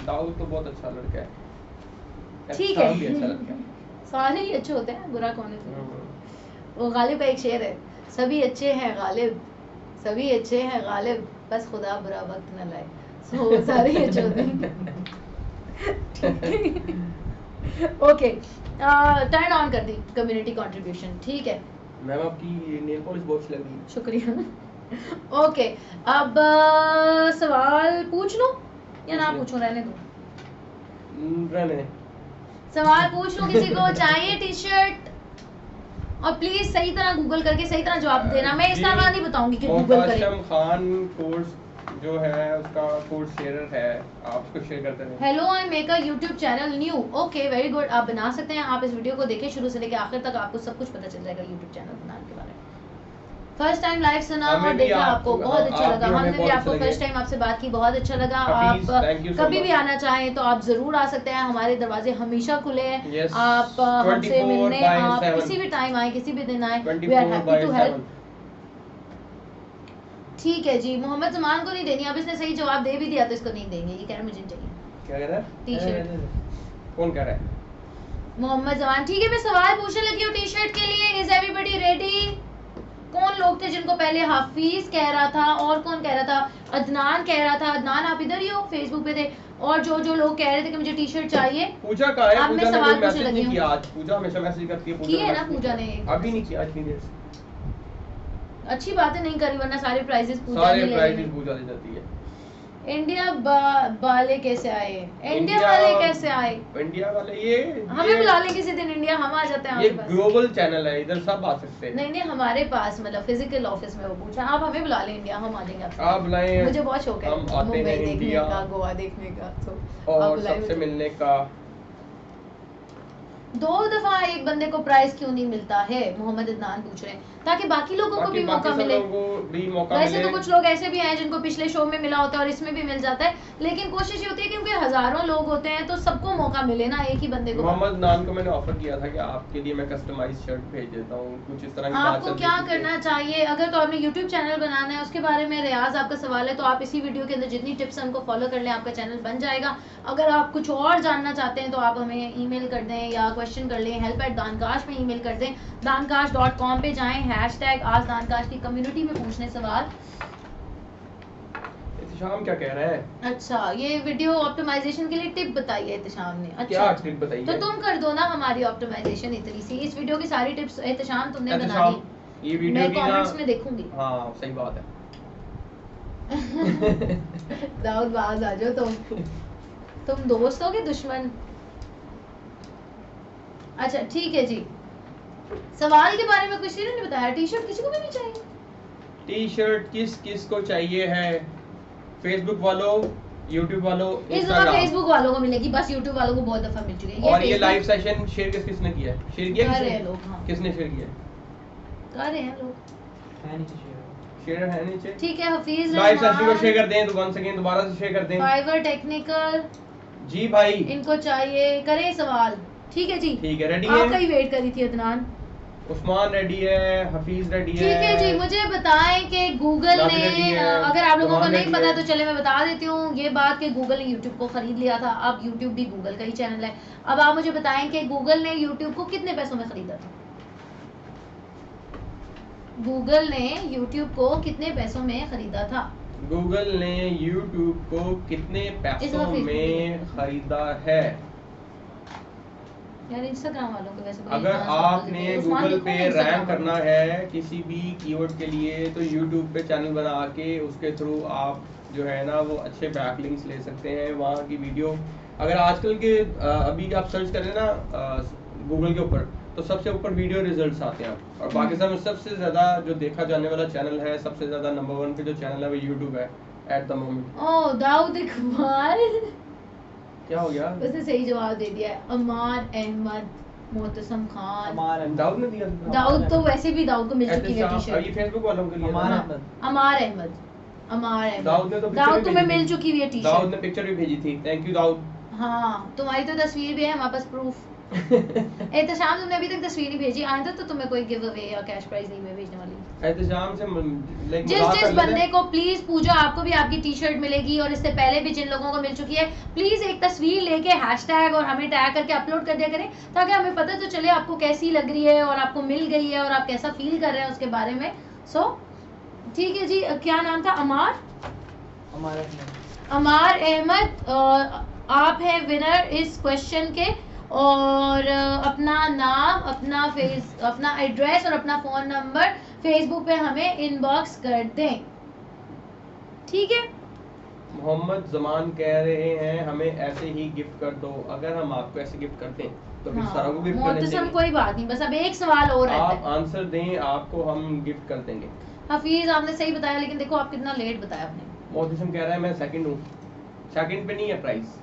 दाऊद तो बहुत अच्छा लड़का है। ठीक है। भी अच्छा लड़का है। सारे ही अच्छे होते हैं, बुरा कौन है? वो गालिब का एक शेर है, सभी अच्छे हैं गालिब, सभी अच्छे हैं गालिब, बस खुदा बुरा वक्त न लाए। सो सारे ही अच्छे होते हैं। ओके, टर्न ऑन कर दी कम्युनिटी कंट्रीब्यूशन, ठीक है मैम। आपकी नेल पॉलिश बहुत अच्छी लग रही है। शुक्रिया। ओके, अब सवाल पूछ लो या ना पूछूं? रहने दो, रहने। सवाल पूछ लो। किसी को चाहिए टी शर्ट? और प्लीज सही तरह गूगल करके सही तरह जवाब देना। मैं इस तरह नहीं बताऊंगी कि गूगल करें। मोहतशम खान कोर्स जो है उसका कोर्स शेयर है, आप उसको शेयर करते हैं। Hello, I make a YouTube channel new. Okay very good, आप बना सकते हैं। आप इस वीडियो को देखें शुरू से लेकर आखिर तक, आपको सब कुछ पता चल जाएगा यूट्यूब चैनल बनाने के बारे में। फर्स्ट टाइम लाइव सुना हमें और भी देखा आपको आपको- बहुत अच्छा आप लगा। भी हमें हमने भी बहुत आपको अच्छे फर्स्ट लगे। टाइम आपसे बात की, बहुत अच्छा लगा। हफीज, आप thank you so कभी भी much। आना चाहें तो आप जरूर आ सकते हैं, हमारे दरवाजे हमेशा खुले हैं। Yes, आप हमसे 24 मिलने by आप 7। किसी भी टाइम आए, किसी भी दिन आए, we are 24 happy by to 7। Help. ठीक है जी, मोहम्मद जमान को नहीं देनी, अब इसने सही जवाब दे भी दिया तो इसको नहीं देंगे, ये कह रहा है मुझे नहीं चाहिए क्या कह रहा है? टी-शर्ट। कौन कह रहा है? मोहम्मद जमान, ठीक है मैं सवाल पूछने लगी हूँ टी-शर्ट के लिए। Is everybody ready? कौन लोग थे जिनको पहले हाफिज कह रहा था और कौन कह रहा था? अदनान कह रहा था। अदनान आप इधर ही हो, फेसबुक पे थे। और जो जो लोग कह रहे थे कि मुझे टी-शर्ट चाहिए, पूजा कहाँ है? अब मैं पूजा ने सवाल कोई पूछने मैसेज लगी नहीं हूँ। किया आज। पूजा हमेशा मैसेज करती है। की है ना मैसेज पूजा नहीं ने? किया। अभी नहीं किया, आज की देर से। अच्छी बात है, नहीं करी, वरना सारे प्राइजेस पूजा सारे नहीं ले प्राइजेस लेंगे। पूजा दे जाती है। इंडिया वाले कैसे आए? इंडिया वाले कैसे आए? इंडिया वाले ये हमें बुला लें किसी दिन, इंडिया हम आ जाते हैं ये आपके पास। ग्लोबल चैनल है, इधर सब आ सकते हैं। नहीं नहीं, हमारे पास मतलब फिजिकल ऑफिस में वो पूछा। आप हमें बुला लें इंडिया, हम आ जाएंगे आपसे। आप बुलाएं, मुझे बहुत शौक है हम आते मुंबई हैं देखने इंडिया का, गोवा देखने का, तो आप और बुलाएं सबसे मुझे। मिलने का। 2 दफा एक बंदे को प्राइस क्यों नहीं मिलता है? मोहम्मद अदनान पूछ रहे हैं, ताकि बाकी लोगों को भी मौका सब मिले। लोगों को भी मौका वैसे मिले। तो कुछ लोग ऐसे भी हैं जिनको पिछले शो में मिला होता है और इसमें भी मिल जाता है, लेकिन कोशिश ये होती है क्योंकि हजारों लोग होते हैं तो सबको मौका मिले ना, एक ही बंदे को। मोहम्मद नान को मैंने ऑफर किया था कि आपके लिए मैं कस्टमाइज शर्ट भेज देता हूँ, कुछ इस तरह की बात आपको चल रही क्या थी। करना चाहिए? अगर तो आपने YouTube चैनल बनाना है, उसके बारे में रियाज आपका सवाल है, तो आप इसी वीडियो के अंदर जितनी टिप्स हैं उनको फॉलो कर लें, आपका चैनल बन जाएगा। अगर आप कुछ और जानना चाहते हैं तो आप हमें ईमेल कर दें या क्वेश्चन कर लें, help@dankash में ईमेल कर दें। dankash.com पे जाएं, #आज dankash की कम्युनिटी में पूछने सवाल। शाम क्या कह रहा है? अच्छा, ये वीडियो ऑप्टिमाइजेशन के लिए टिप बताई है एहतशाम ने। अच्छा, क्या टिप बताई तो है? तुम कर दो ना हमारी ऑप्टिमाइजेशन इतनी सी। इस वीडियो की सारी टिप्स एहतशाम तुमने बनानी एहतशाम, है। ये वीडियो मैं की ना कमेंट्स में देखूंगी। हाँ सही बात है। दाऊद बाज आ जाओ तुम दोस्त हो कि दुश्मन? अच्छा ठीक है जी, सवाल के बारे में कुछ नहीं बताया। टी-शर्ट किसी को भी नहीं चाहिए? टी शर्ट किस किस को चाहिए है? फेसबुक वालों, यूट्यूब वालों, इस दफा इंस्टाग्राम। फेसबुक वालों को मिलेगी, बस यूट्यूब वालों को बहुत दफा मिल चुकी है। और ये Facebook लाइव सेशन शेयर किसने किया है? शेयर किया कर रहे हैं किसने? लोग, हाँ किसने शेयर किया? कर रहे हैं लोग। है नीचे शेयर। शेयर है नीचे। ठीक है, हफीज लाइव सेशन को रहमान, शेयर कर दें तो वन सेकंड दोबारा से शेयर कर दें। फाइवर टेक्निकल, जी भाई इनको चाहिए, करें सवाल। ठीक है जी, ठीक है, रेडी आपका है? ही वेट करी थी अदनान। उस्मान रेडी है, हफीज रेडी है। ठीक है जी, मुझे बताएं कि गूगल नाज़िर ने, रेडी है, अगर आप लोगों को जमान नहीं रेडी पता है। तो चले मैं बता देती हूँ ये बात कि गूगल ने यूट्यूब को खरीद लिया था। अब यूट्यूब भी गूगल का ही चैनल है। अब आप मुझे बताएं कि गूगल ने यूट्यूब को कितने पैसों में खरीदा था? गूगल ने यूट्यूब को कितने पैसों में खरीदा था? गूगल ने यूट्यूब को कितने पैसों Facebook में में खरीदा है? यार इंस्टाग्राम वालों को वैसे अगर आपने गूगल पे रैंक करना है किसी भी कीवर्ड के लिए तो यूट्यूब पे चैनल बना के उसके थ्रू आप जो है ना वो अच्छे बैकलिंक्स ले सकते हैं। वहाँ की वीडियो अगर आजकल के अभी आप सर्च करें ना गूगल के ऊपर तो सबसे ऊपर वीडियो रिजल्ट्स आते हैं। और पाकिस्तान में सबसे ज़्यादा जो देखा जाने वाला चैनल है, सबसे ज़्यादा नंबर 1 पे जो चैनल है वो यूट्यूब है एट द मोमेंट। ओह, दाऊद इकबाल, क्या हो गया? उसने सही जवाब दे दिया है। अमार अहमद, मोहतसम खान। हमारा दाऊद ने दिया। दाऊद तो वैसे भी दाऊद को मिल चुकी है एहतशाम, टी-शर्ट। ये फेसबुक वालों के लिए हमारा था। अहमद। अमार अहमद, अमार अहमद। दाऊद ने तो पिक्चर दाऊद भी तुम्हें भेजी मिल थी। चुकी हुई है दाऊद टी-शर्ट। ने पिक्चर भी भेजी थी। Thank you Dawood. हाँ, तुम्हारी तो तस्वीर भी है हमारे पास, प्रूफ। एहतशाम, तुमने अभी तक तस्वीर नहीं भेजी। आइंदा तो तुम्हें कोई गिव अवे या कैश प्राइज नहीं मैं भेजने वाली। एहतशाम से लाइक जिस बंदे को, प्लीज पूजा, आपको भी आपकी टी-शर्ट मिलेगी और इससे पहले भी जिन लोगों को मिल चुकी है, प्लीज एक तस्वीर लेके हैशटैग और हमें टैग करके अपलोड कर दिया करें ताकि हमें पता तो चले आपको कैसी लग रही है और आपको मिल गई है और आप कैसा फील कर रहे हैं उसके बारे में। सो ठीक है जी, क्या नाम था? अमार हमारा अहमद। अमार अहमद, आप हैं विनर इस क्वेश्चन के। और अपना नाम, अपना फेस, अपना एड्रेस और अपना फ़ोन नंबर फेसबुक पे हमें इनबॉक्स कर दें, ठीक है? मोहम्मद जमान कह रहे हैं हमें ऐसे ही गिफ्ट कर दो। अगर हम आपको ऐसे गिफ्ट करते हैं तो फिर सारों को गिफ्ट करने मोहतसम, चाहिए। कोई बात नहीं, बस अब एक सवाल और रहता आप है। आंसर दें, आपको हम गिफ्ट कर देंगे। हफीज, आपने सही बताया, लेकिन देखो आप कितना लेट बताया आपने। मोहतसम कह रहा है मैं सेकंड हूँ। सेकंड पे नहीं है प्राइस,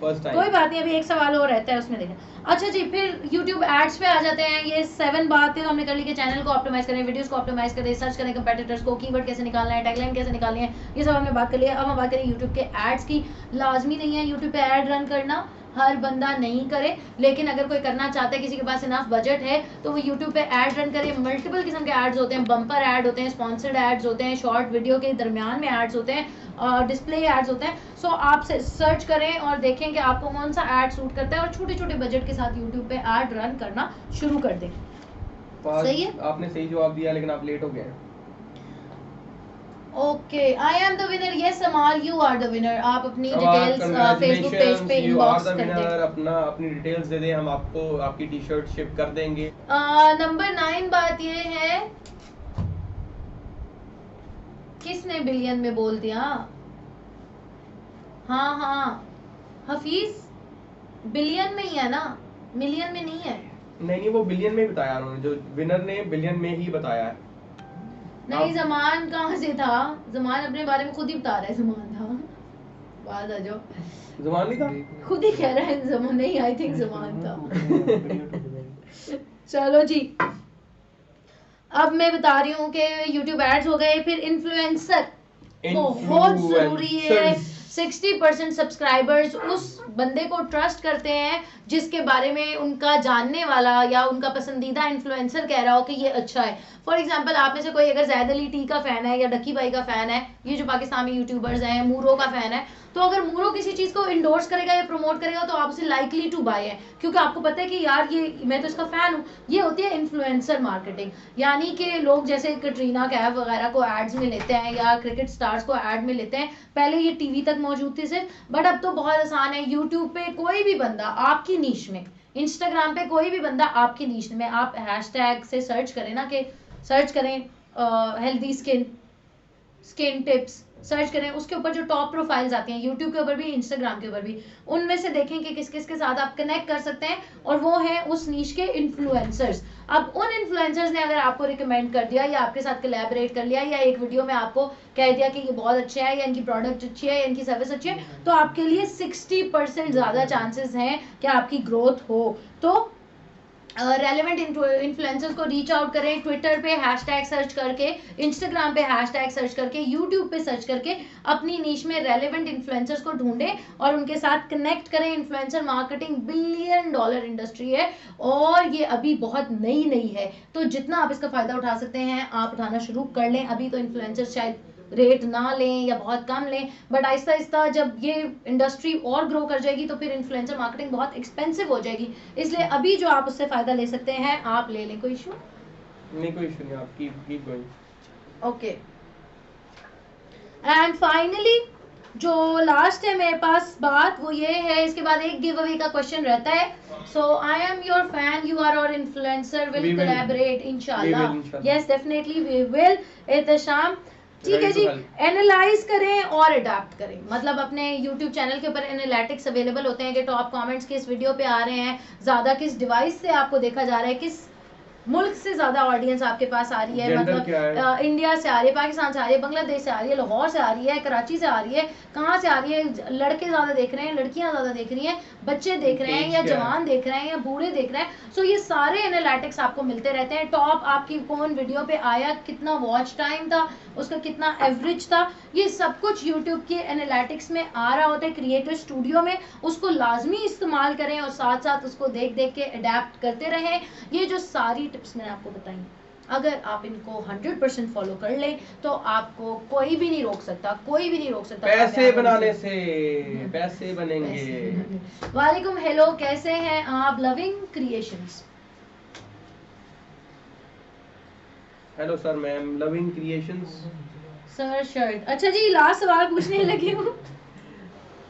फर्स्ट टाइम। कोई बात नहीं, अभी एक सवाल और रहता है उसमें देखें। अच्छा जी, फिर YouTube एड्स पे आ जाते हैं। ये 7 बातें तो हमने कर ली कि चैनल को ऑप्टिमाइज करें, वीडियोस को ऑप्टिमाइज करें, सर्च करें कंपेटिटर्स को, कीवर्ड कैसे निकालना है, टैगलाइन कैसे निकालनी है, ये सब हमने बात कर लिया। अब हम बात करें YouTube के एड्स की। लाजमी नहीं है YouTube पे एड रन करना, हर बंदा नहीं करे, लेकिन अगर कोई करना चाहता है, किसी के पास इनफ बजट है, तो वो YouTube पे एड रन करे। मल्टीपल किस्म के एड्स होते हैं, बम्पर एड होते हैं, स्पॉन्सर्ड एड्स होते हैं, शॉर्ट वीडियो के दरमियान में एड्स होते हैं, डिस्प्ले एड्स होते हैं। सो आप सर्च करें और देखें कि आपको कौन सा एड सूट करता है और छोटे छोटे बजट के साथ YouTube पे एड रन करना शुरू कर दें। सही है, आपने सही जवाब दिया, लेकिन आप लेट हो गए। Okay, I am the winner. Yes अमाल, यू आर द विनर। आप अपनी डिटेल्स फेसबुक पेज पे इनबॉक्स कर दें। अपनी डिटेल्स दे दें, हम आपको आपकी टी शर्ट शिप कर देंगे। नंबर 9 बात ये है, किसने बिलियन में बोल दिया? हाँ हाँ हफीज, बिलियन में ही है ना, मिलियन में नहीं है। नहीं, वो बिलियन में ही बताया उन्होंने, जो विनर ने बिलियन में ही बताया है। नहीं, जमान कहाँ से था? जमान अपने बारे में खुद ही बता रहा है, जमान था। बात आ जाओ, जमान नहीं था, खुद ही कह रहा है जमान नहीं, आई थिंक जमान था। चलो जी, अब मैं बता रही हूँ कि YouTube एड्स हो गए, फिर इन्फ्लुएंसर बहुत जरूरी है। 60% सब्सक्राइबर्स उस बंदे को ट्रस्ट करते हैं जिसके बारे में उनका जानने वाला या उनका पसंदीदा इन्फ्लुएंसर कह रहा हो कि ये अच्छा है। फॉर एग्जांपल, आप में से कोई अगर जैद अली टी का फैन है या डक्की भाई का फैन है, ये जो पाकिस्तानी यूट्यूबर्स हैं, मूरो का फैन है, तो अगर मूरो किसी चीज को इंडोर्स करेगा या प्रमोट करेगा तो आप उसे लाइकली टू बाय है, क्योंकि आपको पता है कि यार ये मैं तो इसका फैन हूँ। ये होती है इन्फ्लुएंसर मार्केटिंग, यानी कि लोग जैसे कटरीना कैफ वगैरह को एड्स में लेते हैं या क्रिकेट स्टार्स को एड में लेते हैं। पहले ये टीवी तक मौजूद थी सिर्फ, बट अब तो बहुत आसान है। यूट्यूब पे कोई भी बंदा आपकी नीश में, इंस्टाग्राम पे कोई भी बंदा आपकी नीश में, आप हैशटैग से सर्च करें ना, कि सर्च करें हेल्दी स्किन टिप्स, सर्च करें, उसके ऊपर जो टॉप प्रोफाइल्स आती हैं यूट्यूब के ऊपर भी, इंस्टाग्राम के ऊपर भी, उनमें से देखें कि किस किस के साथ आप कनेक्ट कर सकते हैं, और वो है उस नीश के इन्फ्लुएंसर्स। अब उन इन्फ्लुएंसर्स ने अगर आपको रिकमेंड कर दिया या आपके साथ कोलैबोरेट कर लिया या एक वीडियो में आपको कह दिया कि ये बहुत अच्छा है या इनकी प्रोडक्ट अच्छी है या इनकी सर्विस अच्छी है, तो आपके लिए 60% ज़्यादा चांसेस हैं कि आपकी ग्रोथ हो। तो रेलेवेंट इन्फ्लुएंसर्स को रीच आउट करें, ट्विटर पे हैशटैग सर्च करके, इंस्टाग्राम पे हैशटैग सर्च करके, यूट्यूब पे सर्च करके अपनी नीश में रेलेवेंट इन्फ्लुएंसर्स को ढूंढें और उनके साथ कनेक्ट करें। इन्फ्लुएंसर मार्केटिंग $1 बिलियन इंडस्ट्री है और ये अभी बहुत नई है, तो जितना आप इसका फायदा उठा सकते हैं आप उठाना शुरू कर लें। अभी तो इन्फ्लुएंसर्स शायद रेट ना लें या बहुत कम लें, बट आहिस्ता आहिस्ता जब ये इंडस्ट्री और ग्रो कर जाएगी तो फिर इन्फ्लुएंसर मार्केटिंग बहुत एक्सपेंसिव हो जाएगी। इसलिए अभी जो आप उससे फायदा ले सकते हैं आप ले लें। कोई इशू नहीं? कोई इशू नहीं, आप keep going. Okay, and finally जो लास्ट है मेरे पास बात वो ये है, इसके बाद एक गिव अवे का क्वेश्चन रहता है। So I am your fan, you are our influencer, will collaborate इंशाल्लाह। Yes definitely we will. Ehtesham, ठीक है जी, एनालाइज करें और अडाप्ट करें, मतलब अपने YouTube चैनल के ऊपर एनालिटिक्स अवेलेबल होते हैं कि टॉप कमेंट्स किस वीडियो पे आ रहे हैं, ज़्यादा किस डिवाइस से आपको देखा जा रहा है, किस मुल्क से ज्यादा ऑडियंस आपके पास आ रही है, मतलब इंडिया से आ रही है, पाकिस्तान से आ रही है, बांग्लादेश से आ रही है, लाहौर से आ रही है, कराची से आ रही है, कहाँ से आ रही है, लड़के ज्यादा देख रहे हैं, लड़कियां ज्यादा देख रही हैं, बच्चे देख रहे हैं या जवान देख रहे हैं या बूढ़े देख रहे हैं। सो ये सारे एनालिटिक्स आपको मिलते रहते हैं। टॉप आपकी कौन वीडियो पे आया, कितना वॉच टाइम था उसका, कितना एवरेज था, ये सब कुछ यूट्यूब के एनालिटिक्स में आ रहा होता है क्रिएटर स्टूडियो में। उसको लाजमी इस्तेमाल करें और साथ साथ उसको देख देख के अडेप्ट करते रहें। ये जो सारी टिप्स मैंने आपको बताई, अगर आप इनको 100% फॉलो कर लें तो आपको कोई भी नहीं रोक सकता, कोई भी नहीं रोक सकता पैसे बनाने से। पैसे बनेंगे। वालेकुम, हेलो, कैसे हैं आप? Loving creations. Hello sir ma'am, loving creations sir shirt. अच्छा जी, लास्ट सवाल पूछने लगी हूँ।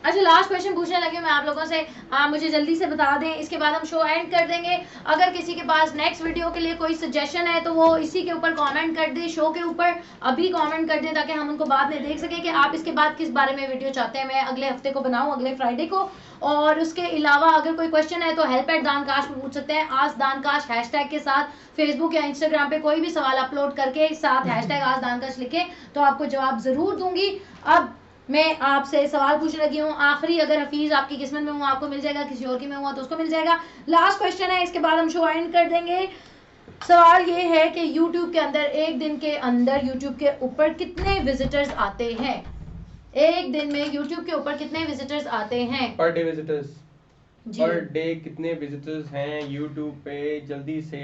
अच्छा, लास्ट क्वेश्चन पूछने लगे मैं आप लोगों से, आप मुझे जल्दी से बता दें, इसके बाद हम शो एंड कर देंगे। अगर किसी के पास नेक्स्ट वीडियो के लिए कोई सजेशन है तो वो इसी के ऊपर कमेंट कर दे, शो के ऊपर अभी कमेंट कर दे, ताकि हम उनको बाद में देख सकें कि आप इसके बाद किस बारे में वीडियो चाहते हैं मैं अगले हफ्ते को बनाऊं, अगले फ्राइडे को। और उसके अलावा अगर कोई क्वेश्चन है तो help@dankash पे पूछ सकते हैं, आज दानकाश हैशटैग के साथ फेसबुक या इंस्टाग्राम पे कोई भी सवाल अपलोड करके साथ हैशटैग आज दानकाश लिखें तो आपको जवाब जरूर दूंगी। अब मैं आपसे सवाल पूछने लगी हूँ। आखिरी, अगर हफीज आपकी किस्मत में हुआ आपको मिल जाएगा, किसी और की में हुआ तो उसको मिल जाएगा। लास्ट क्वेश्चन है, इसके बाद हम शो एंड कर देंगे। सवाल ये है कि YouTube के अंदर एक दिन के अंदर YouTube के ऊपर कितने विजिटर्स आते हैं? एक दिन में YouTube के ऊपर कितने विजिटर्स आते हैं? पर डे विजिटर्स, जी पर डे कितने विजिटर्स हैं YouTube पे? जल्दी से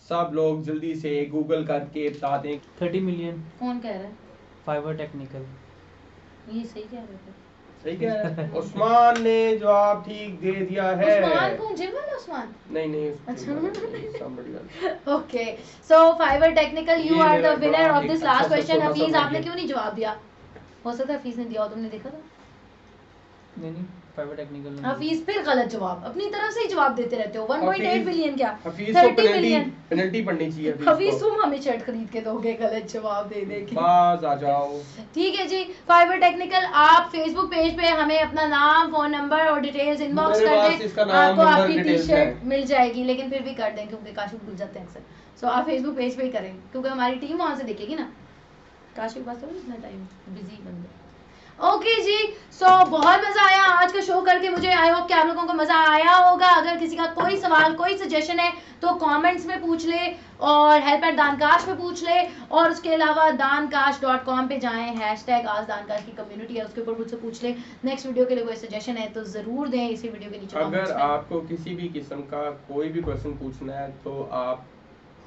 सब लोग जल्दी से गूगल करके बता दें। 30 मिलियन। कौन कह रहा है? Fiverr technical. ये सही कह रहे थे। सही कह रहा है। उस्मान ने जवाब ठीक दे दिया है। उस्मान कौन, जिम वाला उस्मान? नहीं अच्छा। somebody else। Okay, so Fiverr technical, you ये आर मेरा द विनर बड़ा ऑफ दिस एक लास्ट अच्छा क्वेश्चन। सा हफीज, छोटा सा आपने ये। क्यों नहीं जवाब दिया? हो सकता है हफीज ने दिया हो, तुमने देखा था? नहीं, फाइवर टेक्निकल। हफीज फिर गलत जवाब, अपनी तरफ से ही जवाब देते रहते हो। 1.8 हफीज- बिलियन क्या, हफीज को 30 मिलियन। पेनल्टी पड़नी चाहिए हफीज हफीज को। तुम हमें शर्ट खरीद के दोगे गलत जवाब दे दे के। बाज आ जाओ। ठीक है जी, फाइबर टेक्निकल, आप फेसबुक पेज पे हमें अपना नाम, फोन नंबर और डिटेल्स इनबॉक्स मेरे कर पास दें, इसका नाम, आपको नंबर, आपकी टी डिटेल्स शर्ट है। मिल जाएगी। लेकिन फिर भी कर दें क्योंकि काशिफ भूल जाते हैं अक्सर। सो आप फेसबुक पेज पे ही करें क्योंकि हमारी टीम वहां से देखेगी ना। काशिफ के पास थोड़ी इतना टाइम, बिजी बंदे। ओके जी, सो बहुत मजा आया आज का शो करके। मुझे आई होप कि आप लोगों को मजा आया होगा। अगर किसी का कोई सवाल, कोई सजेशन है तो कमेंट्स में पूछ ले और help@dankash पे पूछ ले। और उसके अलावा dankash.com पे जाएं, #AskDankash की कम्युनिटी है, उसके ऊपर मुझसे पूछ ले। नेक्स्ट वीडियो के लिए कोई सजेशन है तो जरूर दें इसी वीडियो के नीचे। अगर आपको किसी भी किस्म का कोई भी क्वेश्चन पूछना है तो आप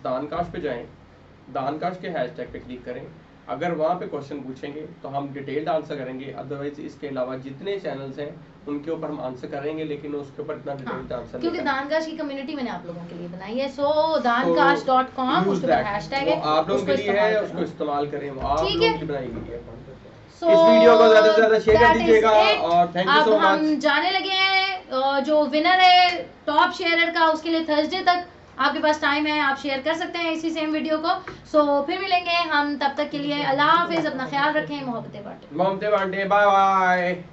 दानकाश पे जाएं, दानकाश के हैशटैग पे क्लिक करें। अगर वहाँ पे क्वेश्चन पूछेंगे तो हम डिटेल्ड आंसर करेंगे। अदरवाइज इसके अलावा जितने चैनल्स हैं उनके ऊपर हम आंसर करेंगे, लेकिन उसके ऊपर इतना डिटेल्ड आंसर नहीं क्योंकि करेंगे। दानकाश की कम्युनिटी मैंने आप लोगों के लिए बनाई है। सो dankash.com, उसके ऊपर हैशटैग है, वो आप लोगों उसको के लिए है, इस्तेमाल उसको करना। इस्तेमाल करें। वो आप ठीक लोगों है। के लिए बनाई गई है। So, इस वीडियो को ज़्यादा से ज़्यादा शेयर कर that is दीजिएगा it. और थैंक यू अब सो हम मच। जाने लगे हैं। जो विनर है टॉप शेयरर का, उसके लिए थर्सडे तक आपके पास टाइम है, आप शेयर कर सकते हैं इसी सेम वीडियो को। सो फिर मिलेंगे हम, तब तक के लिए अल्लाह हाफिज, अपना ख्याल रखें, मोहब्बतें बांटें। ममते बांटे, बाय बाय।